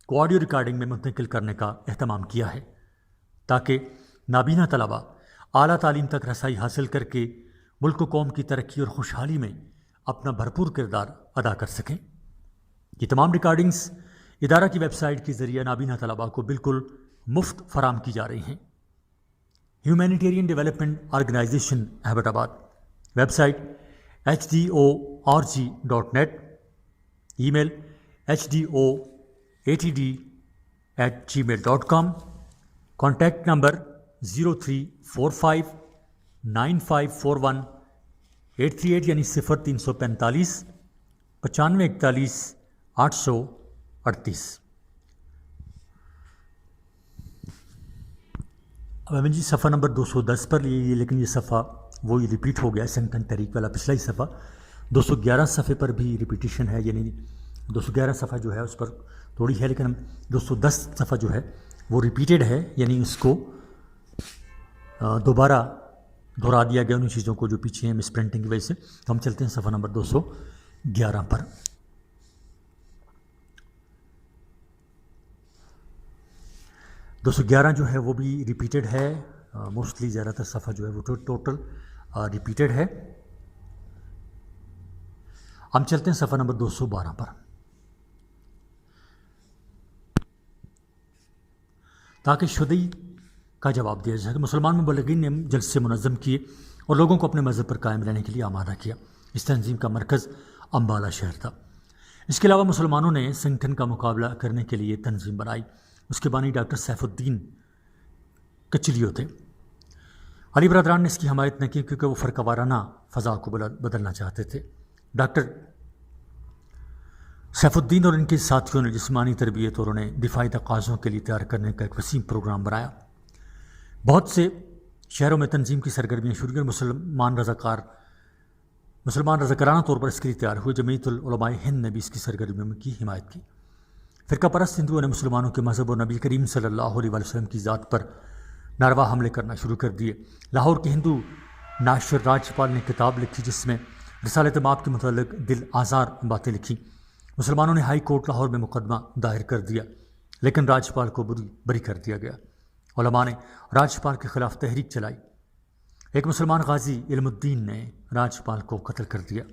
کو آڈیو ریکارڈنگ میں منتقل کرنے کا اہتمام کیا ہے تاکہ نابینا طلباء اعلیٰ تعلیم تک رسائی حاصل کر کے ملک و قوم کی ترقی اور خوشحالی میں اپنا بھرپور کردار ادا کر سکیں. یہ تمام ریکارڈنگز ادارہ کی ویب سائٹ کے ذریعے نابینا طلباء کو بالکل مفت فراہم کی جا رہی ہیں. ہیومینیٹیرین ڈیولپمنٹ آرگنائزیشن ایبٹ آباد، ویب سائٹ HDORG.net، ای میل HDOATD@gmail.com، کانٹیکٹ نمبر 03459541 یعنی 0345 9541 838۔ اب ہمیں جی صفحہ نمبر 210 پر لیے، لیکن یہ صفحہ وہی ریپیٹ ہو گیا ہے، سنگٹن تحریک والا پچھلا ہی صفحہ 211 صفحے پر بھی ریپیٹیشن ہے، یعنی 211 صفحہ جو ہے اس پر تھوڑی ہے، لیکن 210 صفحہ جو ہے وہ ریپیٹڈ ہے، یعنی اس کو دوبارہ دہرا دیا گیا ان چیزوں کو جو پیچھے ہیں مس پرنٹنگ کی وجہ سے۔ تو ہم چلتے ہیں صفحہ نمبر 211 پر۔ 211 جو ہے وہ بھی ریپیٹڈ ہے، موسٹلی زیادہ تر صفحہ جو ہے وہ ٹوٹل ریپیٹڈ ہے۔ ہم چلتے ہیں صفحہ نمبر 212 پر۔ تاکہ شدئی کا جواب دیا جائے کہ مسلمان مبلغین نے جلسے منظم کیے اور لوگوں کو اپنے مذہب پر قائم رہنے کے لیے آمادہ کیا۔ اس تنظیم کا مرکز امبالہ شہر تھا۔ اس کے علاوہ مسلمانوں نے سنگٹن کا مقابلہ کرنے کے لیے تنظیم بنائی۔ اس کے بانی ڈاکٹر سیف الدین کچلیو تھے۔ علی برادران نے اس کی حمایت نہ کی کیونکہ وہ فرقہ وارانہ فضا کو بدلنا چاہتے تھے۔ ڈاکٹر سیف الدین اور ان کے ساتھیوں نے جسمانی تربیت اور انہیں دفاعی تقاضوں کے لیے تیار کرنے کا ایک وسیع پروگرام بنایا۔ بہت سے شہروں میں تنظیم کی سرگرمیاں شروع ہوئیں۔ مسلمان رضاکارانہ طور پر اس کے لیے تیار ہوئے۔ جمعیت العلماء ہند نے بھی اس کی سرگرمیوں کی حمایت کی۔ فرقہ پرست ہندوؤں نے مسلمانوں کے مذہب اور نبی کریم صلی اللہ علیہ وسلم کی ذات پر ناروا حملے کرنا شروع کر دیے۔ لاہور کے ہندو ناشر راجپال نے کتاب لکھی جس میں رسالت مآب کے متعلق دل آزار باتیں لکھی۔ مسلمانوں نے ہائی کورٹ لاہور میں مقدمہ دائر کر دیا، لیکن راجپال کو بری کر دیا گیا۔ علماء نے راجپال کے خلاف تحریک چلائی۔ ایک مسلمان غازی علم الدین نے راجپال کو قتل کر دیا،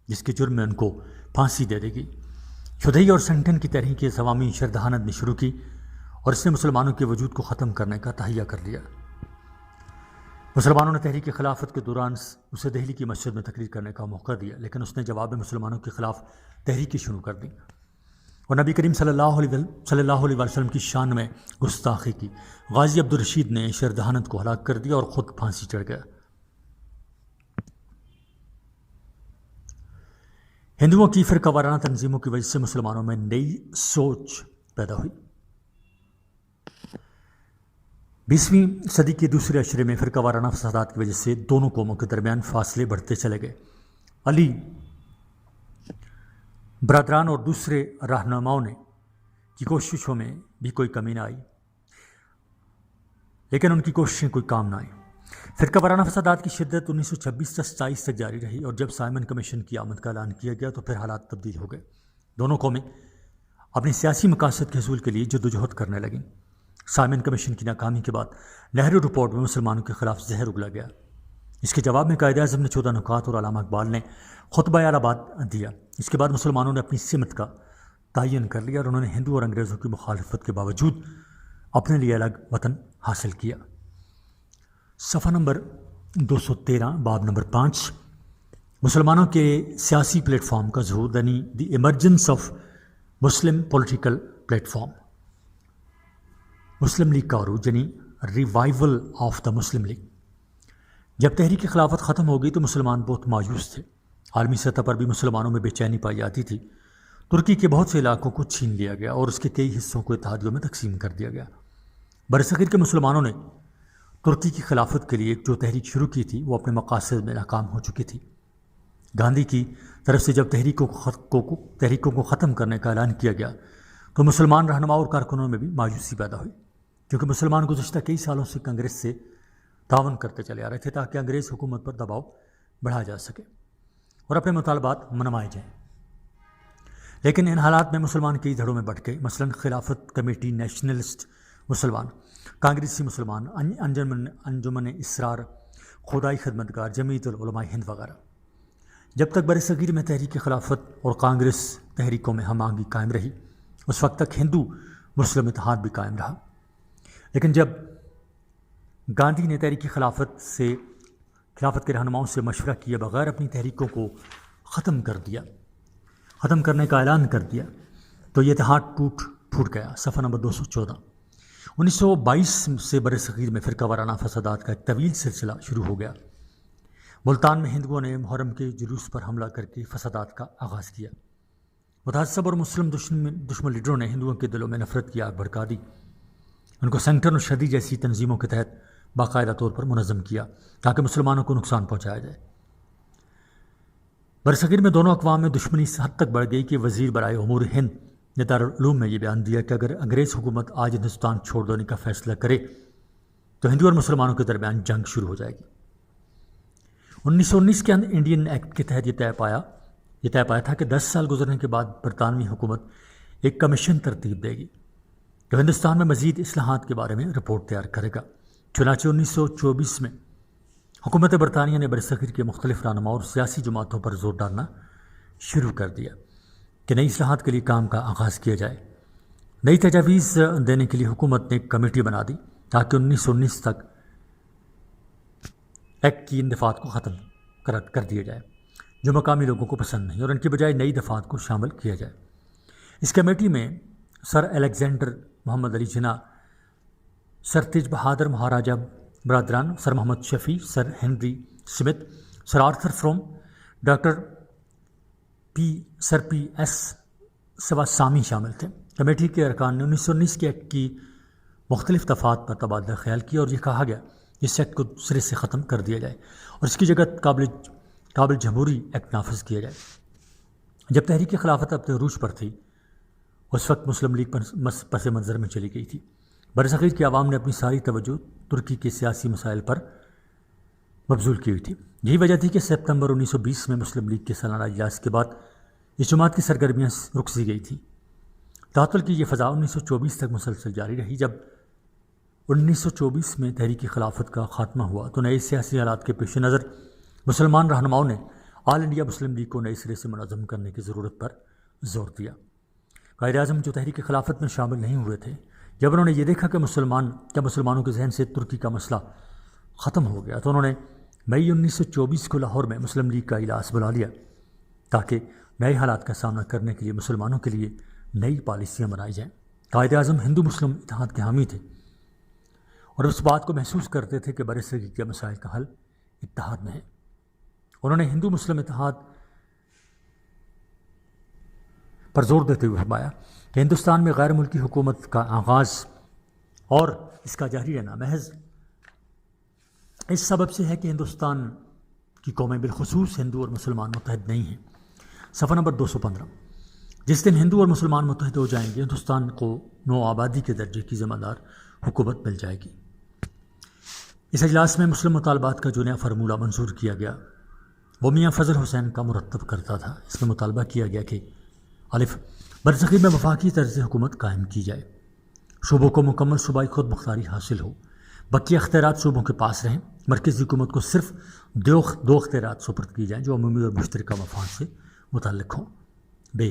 جس کے جرم میں ان کو پھانسی دے دی گئی۔ شدئی اور سنگٹن کی تحریک عوامی شردہانت نے شروع کی اور اس نے مسلمانوں کے وجود کو ختم کرنے کا تہیہ کر لیا۔ مسلمانوں نے تحریک خلافت کے دوران اسے دہلی کی مسجد میں تقریر کرنے کا موقع دیا، لیکن اس نے جواب میں مسلمانوں کے خلاف تحریکی شروع کر دی اور نبی کریم صلی اللہ علیہ وسلم کی شان میں گستاخی کی۔ غازی عبدالرشید نے شردہانت کو ہلاک کر دیا اور خود پھانسی چڑھ گیا۔ ہندوؤں کی فرقہ وارانہ تنظیموں کی وجہ سے مسلمانوں میں نئی سوچ پیدا ہوئی۔ 20ویں صدی کے دوسرے عشرے میں فرقہ وارانہ فسادات کی وجہ سے دونوں قوموں کے درمیان فاصلے بڑھتے چلے گئے۔ علی برادران اور دوسرے رہنماؤں نے کی کوششوں میں بھی کوئی کمی نہ آئی، لیکن ان کی کوششیں کوئی کام نہ آئیں۔ فرقہ وارانہ فسادات کی شدت 1926 سے 27 تک جاری رہی اور جب سائمن کمیشن کی آمد کا اعلان کیا گیا تو پھر حالات تبدیل ہو گئے۔ دونوں قومیں اپنے سیاسی مقاصد کے حصول کے لیے جدوجہد کرنے لگیں۔ سائمن کمیشن کی ناکامی کے بعد نہرو رپورٹ میں مسلمانوں کے خلاف زہر اگلا گیا۔ اس کے جواب میں قائد اعظم نے 14 نکات اور علامہ اقبال نے خطبہ اعلی بات دیا۔ اس کے بعد مسلمانوں نے اپنی سمت کا تعین کر لیا اور انہوں نے ہندو اور انگریزوں کی مخالفت کے باوجود اپنے لیے الگ وطن حاصل کیا۔ صفحہ نمبر 213 باب نمبر 5، مسلمانوں کے سیاسی پلیٹ فارم کا ظہور، یعنی the emergence of Muslim political plate form. Muslim league کا عروج، یعنی revival of the Muslim league. جب تحریک خلافت ختم ہو گئی تو مسلمان بہت مایوس تھے۔ عالمی سطح پر بھی مسلمانوں میں بے چینی پائی جاتی تھی۔ ترکی کے بہت سے علاقوں کو چھین لیا گیا اور اس کے کئی حصوں کو اتحادیوں میں تقسیم کر دیا گیا۔ برصغیر کے مسلمانوں نے ترکی کی خلافت کے لیے جو تحریک شروع کی تھی وہ اپنے مقاصد میں ناکام ہو چکی تھی۔ گاندھی کی طرف سے جب تحریکوں کو ختم کرنے کا اعلان کیا گیا تو مسلمان رہنما اور کارکنوں میں بھی مایوسی پیدا ہوئی، کیونکہ مسلمان گزشتہ کئی سالوں سے کانگریس سے تعاون کرتے چلے آ رہے تھے تاکہ انگریز حکومت پر دباؤ بڑھایا جا سکے اور اپنے مطالبات منوائے جائیں۔ لیکن ان حالات میں مسلمان کئی دھڑوں میں بٹ گئے، مثلاً خلافت کمیٹی، نیشنلسٹ مسلمان، کانگریسی مسلمان، انجمن اسرار، خدائی خدمتگار، جمعیت العلماء ہند وغیرہ۔ جب تک برصغیر میں تحریک خلافت اور کانگریس تحریکوں میں ہم آہنگی قائم رہی اس وقت تک ہندو مسلم اتحاد بھی قائم رہا، لیکن جب گاندھی نے تحریک خلافت کے رہنماؤں سے مشورہ کیے بغیر اپنی تحریکوں کو ختم کرنے کا اعلان کر دیا تو یہ اتحاد پھوٹ گیا۔ صفحہ نمبر 214، 1922 سے برصغیر میں فرقہ وارانہ فسادات کا ایک طویل سلسلہ شروع ہو گیا۔ ملتان میں ہندوؤں نے محرم کے جلوس پر حملہ کر کے فسادات کا آغاز کیا۔ متعصب اور مسلم دشمن لیڈروں نے ہندوؤں کے دلوں میں نفرت کی آگ بھڑکا دی۔ ان کو سنگٹن اور شدی جیسی تنظیموں کے تحت باقاعدہ طور پر منظم کیا تاکہ مسلمانوں کو نقصان پہنچایا جائے۔ برصغیر میں دونوں اقوام میں دشمنی اس حد تک بڑھ گئی کہ وزیر برائے امور ہند نے دارالعلوم میں یہ بیان دیا کہ اگر انگریز حکومت آج ہندوستان چھوڑ دینے کا فیصلہ کرے تو ہندو اور مسلمانوں کے درمیان جنگ شروع ہو جائے گی۔ 1919 کے انڈین ایکٹ کے تحت یہ طے پایا تھا کہ 10 سال گزرنے کے بعد برطانوی حکومت ایک کمیشن ترتیب دے گی جو ہندوستان میں مزید اصلاحات کے بارے میں رپورٹ تیار کرے گا۔ چنانچہ 1924 میں حکومت برطانیہ نے برصغیر کے مختلف رہنماؤں اور سیاسی جماعتوں پر زور ڈالنا شروع کر دیا کہ نئی اصلاحات کے لیے کام کا آغاز کیا جائے۔ نئی تجاویز دینے کے لیے حکومت نے ایک کمیٹی بنا دی تاکہ 1919 تک ایکٹ کی ان دفعات کو ختم کر دیا جائے جو مقامی لوگوں کو پسند نہیں، اور ان کے بجائے نئی دفعات کو شامل کیا جائے۔ اس کمیٹی میں سر الیگزینڈر محمد علی جناح، سر تیج بہادر مہاراجہ برادران، sir Muhammad Shafi, sir Henry Smith, sir Arthur Froom, doctor sir P S Sivaswami شامل تھے۔ کمیٹی کے ارکان نے 1919 کے ایکٹ کی مختلف دفعات پر تبادلہ خیال کیا اور یہ کہا گیا کہ اس ایکٹ کو سرے سے ختم کر دیا جائے اور اس کی جگہ قابل جمہوری ایکٹ نافذ کیا جائے۔ جب تحریک خلافت اپنے عروج پر تھی اس وقت مسلم لیگ پس منظر میں چلی گئی تھی۔ برصغیر کی عوام نے اپنی ساری توجہ ترکی کے سیاسی مسائل پر مبذول کی ہوئی تھی۔ یہی وجہ تھی کہ ستمبر 1920 میں مسلم لیگ کے سالانہ اجلاس کے بعد اس جماعت کی سرگرمیاں رک سی گئی تھیں۔ تعطل کی یہ فضا 1924 تک مسلسل جاری رہی۔ جب 1924 میں تحریک خلافت کا خاتمہ ہوا تو نئے سیاسی حالات کے پیش نظر مسلمان رہنماؤں نے آل انڈیا مسلم لیگ کو نئے سرے سے منظم کرنے کی ضرورت پر زور دیا۔ قائد اعظم جو تحریک خلافت میں شامل نہیں ہوئے تھے، جب انہوں نے یہ دیکھا کہ مسلمانوں کے ذہن سے ترکی کا مسئلہ ختم ہو گیا تو انہوں نے مئی 1924 کو لاہور میں مسلم لیگ کا اجلاس بلا لیا تاکہ نئے حالات کا سامنا کرنے کے لیے مسلمانوں کے لیے نئی پالیسیاں بنائی جائیں۔ قائد اعظم ہندو مسلم اتحاد کے حامی تھے اور اس بات کو محسوس کرتے تھے کہ برصغیر کے مسائل کا حل اتحاد میں ہے۔ انہوں نے ہندو مسلم اتحاد پر زور دیتے ہوئے فرمایا کہ ہندوستان میں غیر ملکی حکومت کا آغاز اور اس کا جاری رہنا محض اس سبب سے ہے کہ ہندوستان کی قومیں بالخصوص ہندو اور مسلمان متحد نہیں ہیں۔ صفحہ نمبر 215۔ جس دن ہندو اور مسلمان متحد ہو جائیں گے ہندوستان کو نو آبادی کے درجے کی ذمہ دار حکومت مل جائے گی۔ اس اجلاس میں مسلم مطالبات کا جو نیا فارمولہ منظور کیا گیا وہ میاں فضل حسین کا مرتب کرتا تھا۔ اس میں مطالبہ کیا گیا کہ الف برصغیر میں وفاقی طرز حکومت قائم کی جائے، صوبوں کو مکمل صوبائی خود مختاری حاصل ہو، بقیہ اختیارات صوبوں کے پاس رہیں، مرکزی حکومت کو صرف دو اختیارات سپرد کی جائیں جو عمومی اور مشترکہ مفاد سے متعلق ہوں۔ ب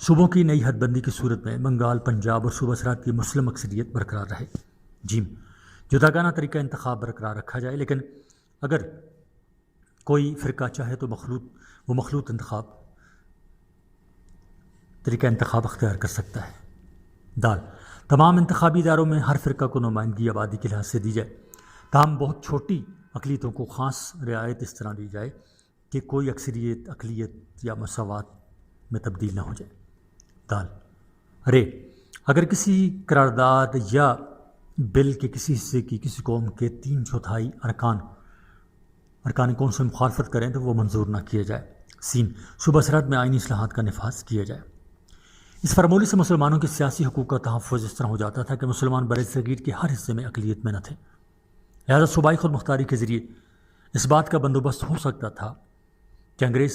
صوبوں کی نئی حد بندی کی صورت میں بنگال، پنجاب اور صوبہ سرحد کی مسلم اکثریت برقرار رہے۔ جیم جداگانہ طریقہ انتخاب برقرار رکھا جائے، لیکن اگر کوئی فرقہ چاہے تو مخلوط طریقہ انتخاب اختیار کر سکتا ہے۔ دال تمام انتخابی اداروں میں ہر فرقہ کو نمائندگی آبادی کے لحاظ سے دی جائے، تاہم بہت چھوٹی اقلیتوں کو خاص رعایت اس طرح دی جائے کہ کوئی اکثریت اقلیت یا مساوات میں تبدیل نہ ہو جائے۔ دال رے اگر کسی قرارداد یا بل کے کسی حصے کی کسی قوم کے 3/4 ارکان کونسل مخالفت کریں تو وہ منظور نہ کیا جائے۔ سین صوبہ سرحد میں آئینی اصلاحات کا نفاذ کیا جائے۔ اس فارمولے سے مسلمانوں کے سیاسی حقوق کا تحفظ اس طرح ہو جاتا تھا کہ مسلمان برصغیر کے ہر حصے میں اقلیت میں نہ تھے، لہذا صوبائی خود مختاری کے ذریعے اس بات کا بندوبست ہو سکتا تھا کہ انگریز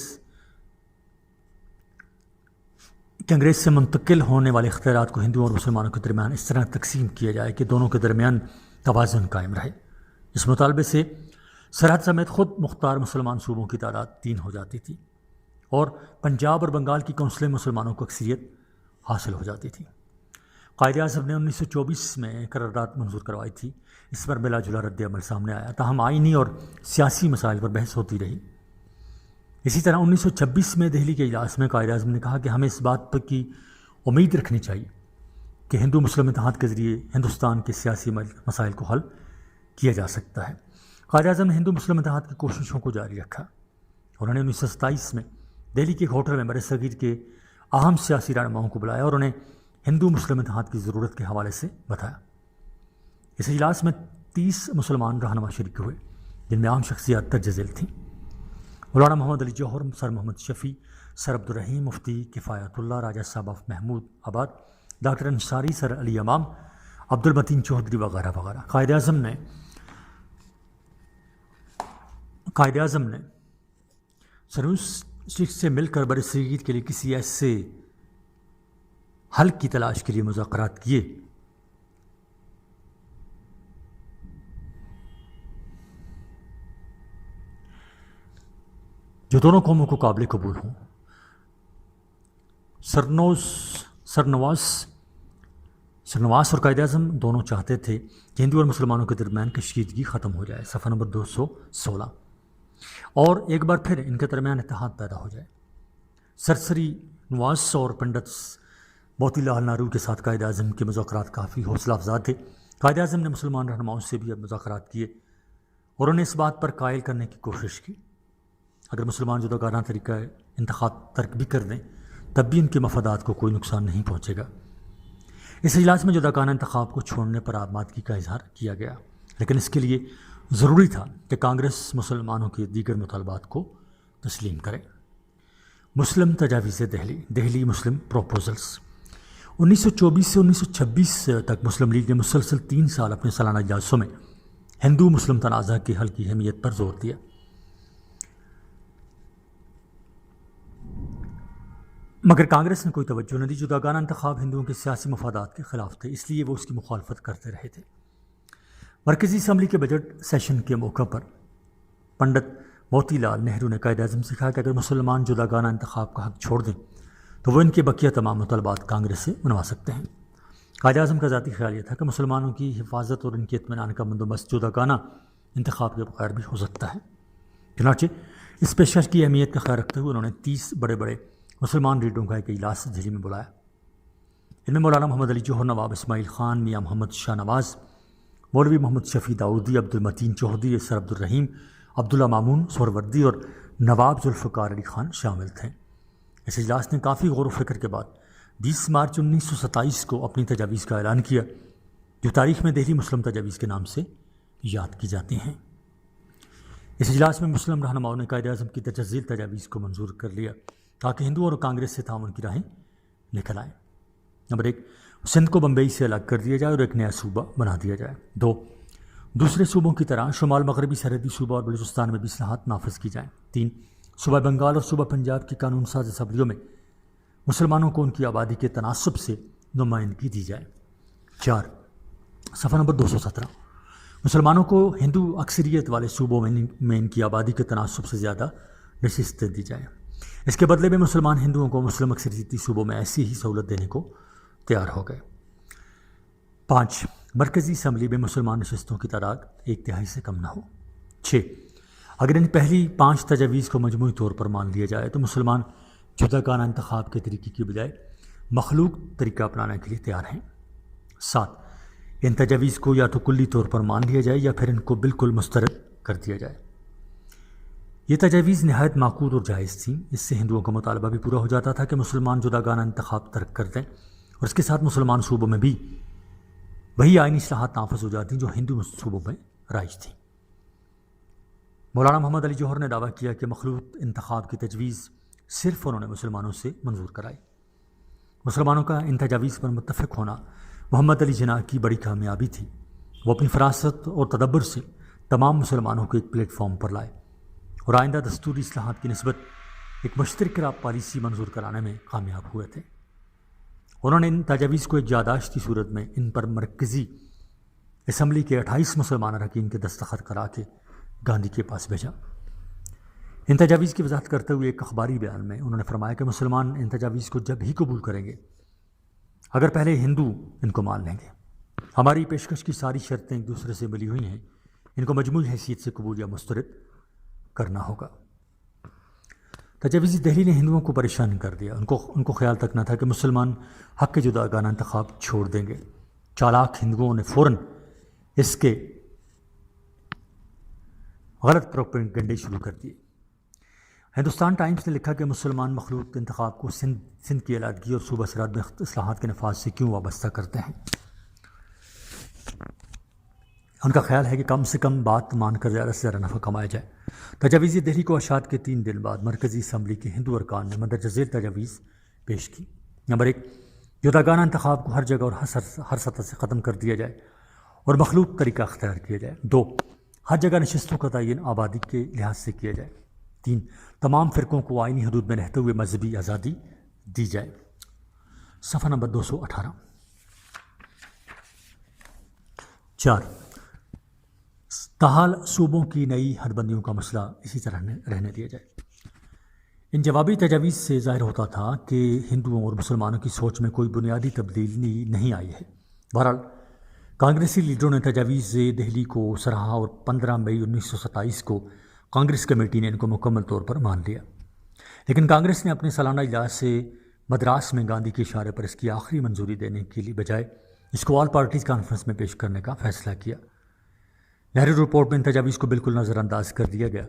سے منتقل ہونے والے اختیارات کو ہندوؤں اور مسلمانوں کے درمیان اس طرح تقسیم کیا جائے کہ دونوں کے درمیان توازن قائم رہے۔ اس مطالبے سے سرحد سمیت خود مختار مسلمان صوبوں کی تعداد 3 ہو جاتی تھی اور پنجاب اور بنگال کی کونسلیں مسلمانوں کو اکثریت حاصل ہو جاتی تھی۔ قائد اعظم نے 1924 میں قرارداد منظور کروائی تھی، اس پر ملا جلا رد عمل سامنے آیا، تاہم آئینی اور سیاسی مسائل پر بحث ہوتی رہی۔ اسی طرح 1926 میں دہلی کے اجلاس میں قائد اعظم نے کہا کہ ہمیں اس بات پر کی امید رکھنی چاہیے کہ ہندو مسلم اتحاد کے ذریعے ہندوستان کے سیاسی مسائل کو حل کیا جا سکتا ہے۔ قائد اعظم نے ہندو مسلم اتحاد کی کوششوں کو جاری رکھا۔ انہوں نے 1927 میں دہلی کے ایک ہوٹل میں برصغیر کے اہم سیاسی رہنماؤں کو بلایا اور انہیں ہندو مسلم اتحاد کی ضرورت کے حوالے سے بتایا۔ اس اجلاس میں 30 مسلمان رہنما شریک ہوئے، جن میں عام شخصیات درج ذیل تھیں: مولانا محمد علی جوہر، سر محمد شفیع، سر عبدالرحیم مفتی کفایت اللہ، راجہ صاحب آف محمود آباد، ڈاکٹر انصاری، سر علی امام، عبد المتین چودھری وغیرہ وغیرہ۔ قائد اعظم نے سنوس سے مل کر برصغیر کے لیے کسی ایسے حل کی تلاش کے لیے مذاکرات کیے جو دونوں قوموں کو قابل قبول ہوں۔ سرنواس اور قائد اعظم دونوں چاہتے تھے کہ ہندو اور مسلمانوں کے درمیان کشیدگی ختم ہو جائے، صفحہ نمبر 216، اور ایک بار پھر ان کے درمیان اتحاد پیدا ہو جائے۔ سرسری نواس اور پنڈت موتی لال نہرو کے ساتھ قائد اعظم کے مذاکرات کافی حوصلہ افزا تھے۔ قائد اعظم نے مسلمان رہنماؤں سے بھی مذاکرات کیے اور انہیں اس بات پر قائل کرنے کی کوشش کی اگر مسلمان جداگانہ طریقہ انتخاب ترک بھی کر دیں تب بھی ان کے مفادات کو کوئی نقصان نہیں پہنچے گا۔ اس اجلاس میں جداگانہ انتخاب کو چھوڑنے پر آمادگی کا اظہار کیا گیا، لیکن اس کے لیے ضروری تھا کہ کانگریس مسلمانوں کے دیگر مطالبات کو تسلیم کرے۔ مسلم تجاویز دہلی مسلم پروپوزلز۔ 1924 سے 1926 تک مسلم لیگ نے مسلسل 3 سال اپنے سالانہ اجلاسوں میں ہندو مسلم تنازع کے حل کی اہمیت پر زور دیا، مگر کانگریس نے کوئی توجہ نہ دی۔ جداگانہ انتخاب ہندوؤں کے سیاسی مفادات کے خلاف تھے، اس لیے وہ اس کی مخالفت کرتے رہے تھے۔ مرکزی اسمبلی کے بجٹ سیشن کے موقع پر پنڈت موتی لال نہرو نے قائد اعظم سے کہا کہ اگر مسلمان جداگانہ انتخاب کا حق چھوڑ دیں تو وہ ان کے بقیہ تمام مطالبات کانگریس سے منوا سکتے ہیں۔ قائد اعظم کا ذاتی خیال یہ تھا کہ مسلمانوں کی حفاظت اور ان کے اطمینان کا بندوبست جداگانہ انتخاب کے بغیر بھی ہو سکتا ہے۔ چنانچہ اس پیشکش کی اہمیت کا خیال رکھتے ہوئے انہوں نے 30 بڑے بڑے مسلمان لیڈروں کا ایک اجلاس دہلی میں بلایا۔ ان میں مولانا محمد علی جوہر، نواب اسماعیل خان، میاں محمد شاہ نواز، مولوی محمد شفیع داؤدی، عبد المتین چودھری، سر عبدالرحیم، عبداللہ مامون سہروردی اور نواب ذوالفقار علی خان شامل تھے۔ اس اجلاس نے کافی غور و فکر کے بعد 20 مارچ 1927 کو اپنی تجاویز کا اعلان کیا، جو تاریخ میں دہلی مسلم تجاویز کے نام سے یاد کی جاتی ہیں۔ اس اجلاس میں مسلم رہنماؤں نے قائد اعظم کی درج ذیل تجاویز کو منظور کر لیا تاکہ ہندوؤں اور کانگریس سے تعاون کی راہیں نکل آئیں۔ نمبر 1، سندھ کو بمبئی سے الگ کر دیا جائے اور ایک نیا صوبہ بنا دیا جائے۔ 2، دوسرے صوبوں کی طرح شمال مغربی سرحدی صوبہ اور بلوچستان میں بھی اصلاحات نافذ کی جائیں۔ 3، صوبہ بنگال اور صوبہ پنجاب کی قانون ساز اسمبلیوں میں مسلمانوں کو ان کی آبادی کے تناسب سے نمائندگی دی جائے۔ 4، صفحہ نمبر 217، مسلمانوں کو ہندو اکثریت والے صوبوں میں ان کی آبادی کے تناسب سے زیادہ نشستیں دی جائیں۔ اس کے بدلے میں مسلمان ہندوؤں کو مسلم اکثریتی صوبوں میں ایسی ہی سہولت دینے کو تیار ہو گئے۔ 5، مرکزی اسمبلی میں مسلمان نشستوں کی تعداد 1/3 سے کم نہ ہو۔ 6، اگر ان پہلی 5 تجاویز کو مجموعی طور پر مان لیا جائے تو مسلمان جداگانہ انتخاب کے طریقے کی بجائے مخلوق طریقہ اپنانے کے لیے تیار ہیں۔ 7، ان تجاویز کو یا تو کلی طور پر مان لیا جائے یا پھر ان کو بالکل مسترد کر دیا جائے۔ یہ تجاویز نہایت معقول اور جائز تھیں۔ اس سے ہندوؤں کا مطالبہ بھی پورا ہو جاتا تھا کہ مسلمان جداگانہ انتخاب ترک کر دیں، اور اس کے ساتھ مسلمان صوبوں میں بھی وہی آئینی اصلاحات نافذ ہو جاتی جو ہندو صوبوں میں رائج تھیں۔ مولانا محمد علی جوہر نے دعویٰ کیا کہ مخلوط انتخاب کی تجویز صرف انہوں نے مسلمانوں سے منظور کرائی۔ مسلمانوں کا ان تجاویز پر متفق ہونا محمد علی جناح کی بڑی کامیابی تھی۔ وہ اپنی فراست اور تدبر سے تمام مسلمانوں کو ایک پلیٹ فارم پر لائے اور آئندہ دستوری اصلاحات کی نسبت ایک مشترکہ پالیسی منظور کرانے میں کامیاب ہوئے تھے۔ انہوں نے ان تجاویز کو ایک یادداشت کی صورت میں ان پر مرکزی اسمبلی کے 28 مسلمان اراکین کے دستخط کرا کے گاندھی کے پاس بھیجا۔ ان تجاویز کی وضاحت کرتے ہوئے ایک اخباری بیان میں انہوں نے فرمایا کہ مسلمان ان تجاویز کو جب ہی قبول کریں گے اگر پہلے ہندو ان کو مان لیں گے۔ ہماری پیشکش کی ساری شرطیں ایک دوسرے سے ملی ہوئی ہیں، ان کو مجموعی حیثیت سے قبول یا مسترد کرنا ہوگا۔ تجاویزی دہلی نے ہندوؤں کو پریشان کر دیا. ان کو خیال تک نہ تھا کہ مسلمان حق کے جداگانہ انتخاب چھوڑ دیں گے. چالاک ہندوؤں نے فوراً اس کے غلط پروپیگنڈے شروع کر دیے. ہندوستان ٹائمز نے لکھا کہ مسلمان مخلوط انتخاب کو سندھ کی علیحدگی اور صوبہ سرحد میں اصلاحات کے نفاذ سے کیوں وابستہ کرتے ہیں. ان کا خیال ہے کہ کم سے کم بات مان کر زیادہ سے زیادہ نفع کمایا جائے. تجاویزی دہلی کو اشاعت کے 3 دن بعد مرکزی اسمبلی کے ہندو ارکان نے مندرجہ ذیل تجاویز پیش کی. نمبر 1، جداگانہ انتخاب کو ہر جگہ اور ہر سطح سے ختم کر دیا جائے اور مخلوط طریقہ اختیار کیا جائے. 2، ہر جگہ نشستوں کا تعین آبادی کے لحاظ سے کیا جائے. 3، تمام فرقوں کو آئینی حدود میں رہتے ہوئے مذہبی آزادی دی جائے. صفحہ نمبر 218. 4، تاحال صوبوں کی نئی حد بندیوں کا مسئلہ اسی طرح رہنے دیا جائے. ان جوابی تجاویز سے ظاہر ہوتا تھا کہ ہندوؤں اور مسلمانوں کی سوچ میں کوئی بنیادی تبدیلی نہیں آئی ہے. بہرحال کانگریسی لیڈروں نے تجاویز دہلی کو سراہا اور 15 مئی 1927 کو کانگریس کمیٹی نے ان کو مکمل طور پر مان لیا. لیکن کانگریس نے اپنے سالانہ اجلاس سے مدراس میں گاندھی کے اشارے پر اس کی آخری منظوری دینے کے لیے بجائے اس کو آل پارٹیز کانفرنس میں پیش کرنے کا فیصلہ کیا. نہرو رپورٹ میں ان تجاویز کو بالکل نظر انداز کر دیا گیا.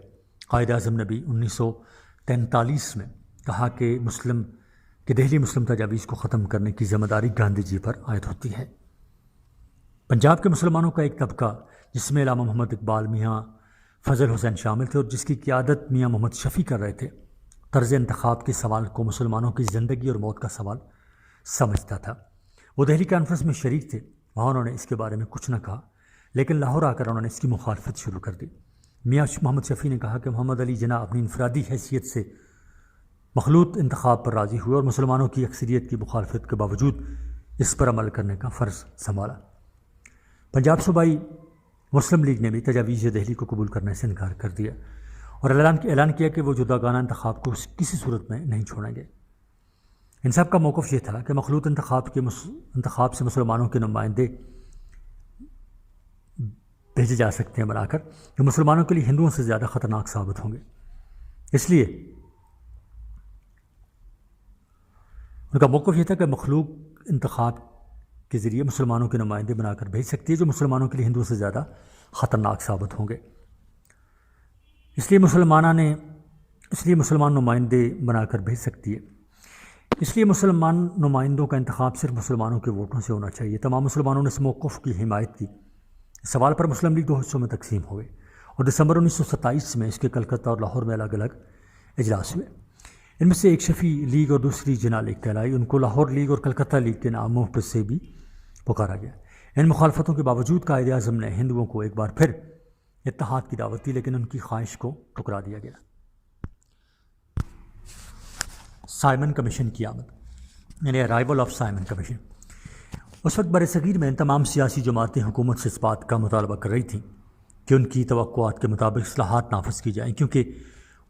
قائد اعظم نے بھی 1943 میں کہا کہ دہلی مسلم تجاویز کو ختم کرنے کی ذمہ داری گاندھی جی پر عائد ہوتی ہے. پنجاب کے مسلمانوں کا ایک طبقہ جس میں علامہ محمد اقبال، میاں فضل حسین شامل تھے اور جس کی قیادت میاں محمد شفیع کر رہے تھے، طرز انتخاب کے سوال کو مسلمانوں کی زندگی اور موت کا سوال سمجھتا تھا. وہ دہلی کانفرنس میں شریک تھے. وہاں انہوں نے اس کے بارے میں کچھ نہ کہا، لیکن لاہور آ کر انہوں نے اس کی مخالفت شروع کر دی. میاں محمد شفیع نے کہا کہ محمد علی جناح اپنی انفرادی حیثیت سے مخلوط انتخاب پر راضی ہوئے اور مسلمانوں کی اکثریت کی مخالفت کے باوجود اس پر عمل کرنے کا فرض سنبھالا. پنجاب صوبائی مسلم لیگ نے بھی تجاویز دہلی کو قبول کرنے سے انکار کر دیا اور اعلان کیا کہ وہ جداگانہ انتخاب کو کسی صورت میں نہیں چھوڑیں گے. ان سب کا موقف یہ تھا کہ مخلوط انتخاب سے مسلمانوں کے نمائندے بھیجے جا سکتے ہیں بنا کر کہ مسلمانوں کے لیے ہندوؤں سے زیادہ خطرناک ثابت ہوں گے. اس لیے ان کا موقف یہ تھا کہ مخلوط انتخاب کے ذریعے مسلمانوں کے نمائندے بنا کر بھیج سکتی ہے جو مسلمانوں کے لیے ہندوؤں سے زیادہ خطرناک ثابت ہوں گے. اس لیے مسلمان نمائندے بنا کر بھیج سکتی ہے. اس لیے مسلمان نمائندوں کا انتخاب صرف مسلمانوں کے ووٹوں سے ہونا چاہیے. تمام مسلمانوں نے اس موقف کی حمایت کی. سوال پر مسلم لیگ 2 حصوں میں تقسیم ہوئے اور دسمبر 1927 میں اس کے کلکتہ اور لاہور میں الگ الگ اجلاس ہوئے. ان میں سے ایک شفیع لیگ اور دوسری جناح لیگ کہلائی. ان کو لاہور لیگ اور کلکتہ لیگ کے ناموں پر سے بھی پکارا گیا. ان مخالفتوں کے باوجود قائد اعظم نے ہندوؤں کو ایک بار پھر اتحاد کی دعوت دی، لیکن ان کی خواہش کو ٹھکرا دیا گیا. سائمن کمیشن کی آمد، یعنی ارائیول آف سائمن کمیشن. اس وقت برصغیر میں تمام سیاسی جماعتیں حکومت سے اس بات کا مطالبہ کر رہی تھیں کہ ان کی توقعات کے مطابق اصلاحات نافذ کی جائیں، کیونکہ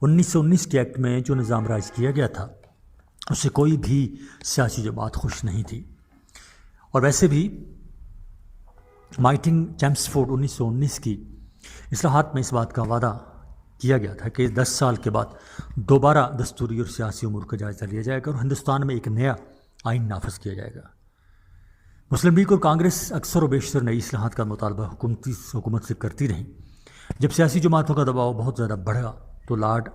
1919 کے ایکٹ میں جو نظام رائج کیا گیا تھا اس سے کوئی بھی سیاسی جماعت خوش نہیں تھی. اور ویسے بھی مائٹنگ چیمسفورڈ 1919 کی اصلاحات میں اس بات کا وعدہ کیا گیا تھا کہ 10 سال کے بعد دوبارہ دستوری اور سیاسی امور کا جائزہ لیا جائے گا اور ہندوستان میں ایک نیا آئین نافذ کیا جائے گا. مسلم لیگ اور کانگریس اکثر و بیشتر نئی اصلاحات کا مطالبہ حکومت سے کرتی رہیں. جب سیاسی جماعتوں کا دباؤ بہت زیادہ بڑھا تو لارڈ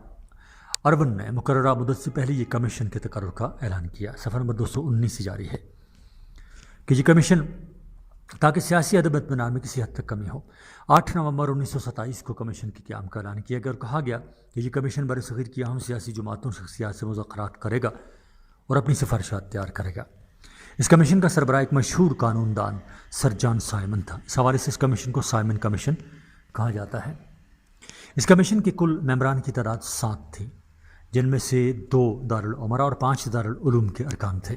ارون نے مقررہ مدت سے پہلے یہ کمیشن کے تقرر کا اعلان کیا. صفحہ نمبر 219 سے جاری ہے کہ یہ کمیشن تاکہ سیاسی عدم اطمینان میں کسی حد تک کمی ہو. 8 نومبر 1927 کو کمیشن کے قیام کا اعلان کیا گیا اور کہا گیا کہ یہ کمیشن برصغیر کی اہم سیاسی جماعتوں شخصیات سے مذاکرات کرے گا اور اپنی سفارشات تیار کرے گا. اس کمیشن کا سربراہ ایک مشہور قانون دان سر جان سائمن تھا. اس حوالے سے اس کمیشن کو سائمن کمیشن کہا جاتا ہے. اس کمیشن کے کل ممبران کی تعداد 7 تھی، جن میں سے 2 دارالعمرہ اور 5 دارالعلوم کے ارکان تھے.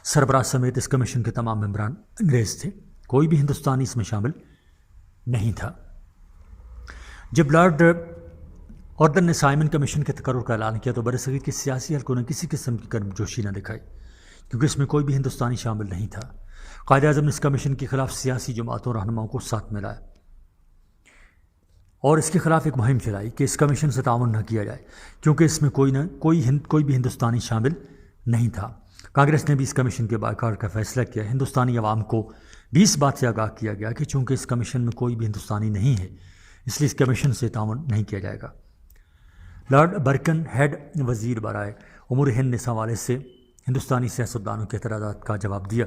سربراہ سمیت اس کمیشن کے تمام ممبران انگریز تھے. کوئی بھی ہندوستانی اس میں شامل نہیں تھا. جب لارڈ اردن نے سائمن کمیشن کے تقرر کا اعلان کیا تو برصغیر کے سیاسی حلقوں نے کسی قسم کی گرمجوشی نہ دکھائی، کیونکہ اس میں کوئی بھی ہندوستانی شامل نہیں تھا. قائد اعظم نے اس کمیشن کے خلاف سیاسی جماعتوں اور رہنماؤں کو ساتھ ملایا. اور اس کے خلاف ایک مہم چلائی کہ اس کمیشن سے تعاون نہ کیا جائے کیونکہ اس میں کوئی بھی ہندوستانی شامل نہیں تھا۔ کانگریس نے بھی اس کمیشن کے بائیکاٹ کا فیصلہ کیا۔ ہندوستانی عوام کو بھی اس بات سے آگاہ کیا گیا کہ چونکہ اس کمیشن میں کوئی بھی ہندوستانی نہیں ہے اس لیے اس کمیشن سے تعاون نہیں کیا جائے گا۔ لارڈ برکن ہیڈ وزیر برائے امور ہند نے اس حوالے سے ہندوستانی سیاستدانوں کے اعتراضات کا جواب دیا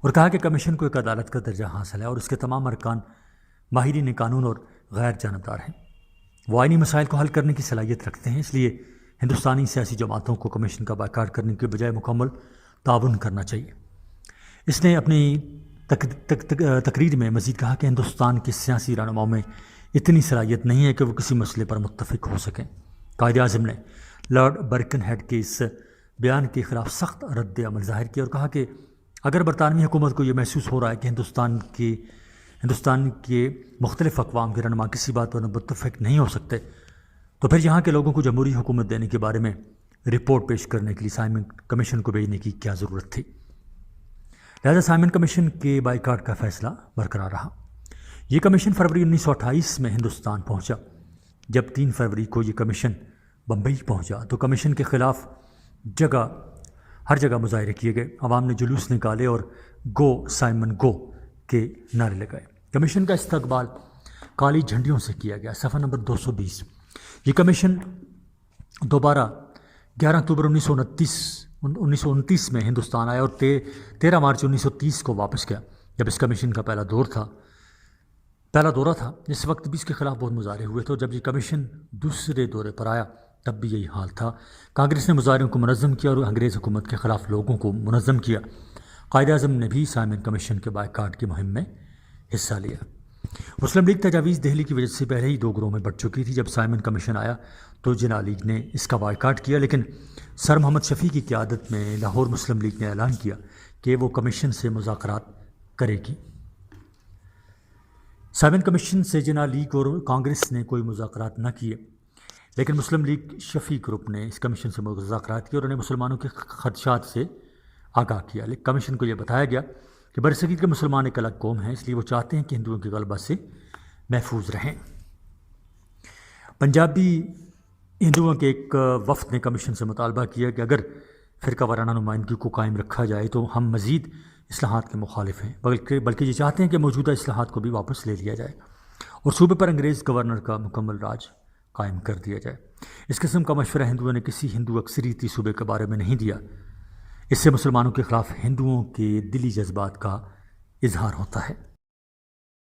اور کہا کہ کمیشن کو ایک عدالت کا درجہ حاصل ہے اور اس کے تمام ارکان ماہرین قانون اور غیر جانبدار ہیں۔ وہ آئینی مسائل کو حل کرنے کی صلاحیت رکھتے ہیں، اس لیے ہندوستانی سیاسی جماعتوں کو کمیشن کا بائیکاٹ کرنے کے بجائے مکمل تعاون کرنا چاہیے۔ اس نے اپنی تقریر میں مزید کہا کہ ہندوستان کے سیاسی رہنماؤں میں اتنی صلاحیت نہیں ہے کہ وہ کسی مسئلے پر متفق ہو سکیں۔ قائد اعظم نے لارڈ برکن ہیڈ کے اس بیان کے خلاف سخت رد عمل ظاہر کیا اور کہا کہ اگر برطانوی حکومت کو یہ محسوس ہو رہا ہے کہ ہندوستان کے مختلف اقوام کے رہنما کسی بات پر متفق نہیں ہو سکتے تو پھر یہاں کے لوگوں کو جمہوری حکومت دینے کے بارے میں رپورٹ پیش کرنے کے لیے سائمن کمیشن کو بھیجنے کی کیا ضرورت تھی۔ لہذا سائمن کمیشن کے بائیکاٹ کا فیصلہ برقرار رہا۔ یہ کمیشن فروری 1928 میں ہندوستان پہنچا۔ جب 3 فروری کو یہ کمیشن بمبئی پہنچا تو کمیشن کے خلاف ہر جگہ مظاہرے کیے گئے، عوام نے جلوس نکالے اور گو سائمن گو کے نعرے لگائے۔ کمیشن کا استقبال کالی جھنڈیوں سے کیا گیا۔ صفحہ نمبر 220۔ یہ کمیشن دوبارہ 11 اکتوبر 1929 میں ہندوستان آیا اور 13 مارچ 1930 کو واپس گیا۔ جب اس کمیشن کا پہلا دورہ تھا اس وقت بھی اس کے خلاف بہت مظاہرے ہوئے تھے اور جب یہ کمیشن دوسرے دورے پر آیا تب بھی یہی حال تھا۔ کانگریس نے مظاہروں کو منظم کیا اور انگریز حکومت کے خلاف لوگوں کو منظم کیا۔ قائد اعظم نے بھی سائمن کمیشن کے بائیکاٹ کی مہم میں حصہ لیا۔ مسلم لیگ تجاویز دہلی کی وجہ سے پہلے ہی 2 گروہ میں بٹ چکی تھی۔ جب سائمن کمیشن آیا تو جنا لیگ نے اس کا بائیکاٹ کیا، لیکن سر محمد شفیع کی قیادت میں لاہور مسلم لیگ نے اعلان کیا کہ وہ کمیشن سے مذاکرات کرے گی۔ سائمن کمیشن سے جنا لیگ اور کانگریس نے کوئی مذاکرات نہ کیے، لیکن مسلم لیگ شفیع گروپ نے اس کمیشن سے مذاکرات کیے اور انہیں مسلمانوں کے خدشات سے آگاہ کیا۔ لیکن کمیشن کو یہ بتایا گیا کہ برصغیر کے مسلمان ایک الگ قوم ہیں، اس لیے وہ چاہتے ہیں کہ ہندوؤں کے غلبہ سے محفوظ رہیں۔ پنجابی ہندوؤں کے ایک وفد نے کمیشن سے مطالبہ کیا کہ اگر فرقہ وارانہ نمائندگی کو قائم رکھا جائے تو ہم مزید اصلاحات کے مخالف ہیں، بلکہ یہ چاہتے ہیں کہ موجودہ اصلاحات کو بھی واپس لے لیا جائے اور صوبے پر انگریز گورنر کا مکمل راج قائم کر دیا جائے۔ اس قسم کا مشورہ ہندوؤں نے کسی ہندو اکثریتی صوبے کے بارے میں نہیں دیا۔ اس سے مسلمانوں کے خلاف ہندوؤں کے دلی جذبات کا اظہار ہوتا ہے۔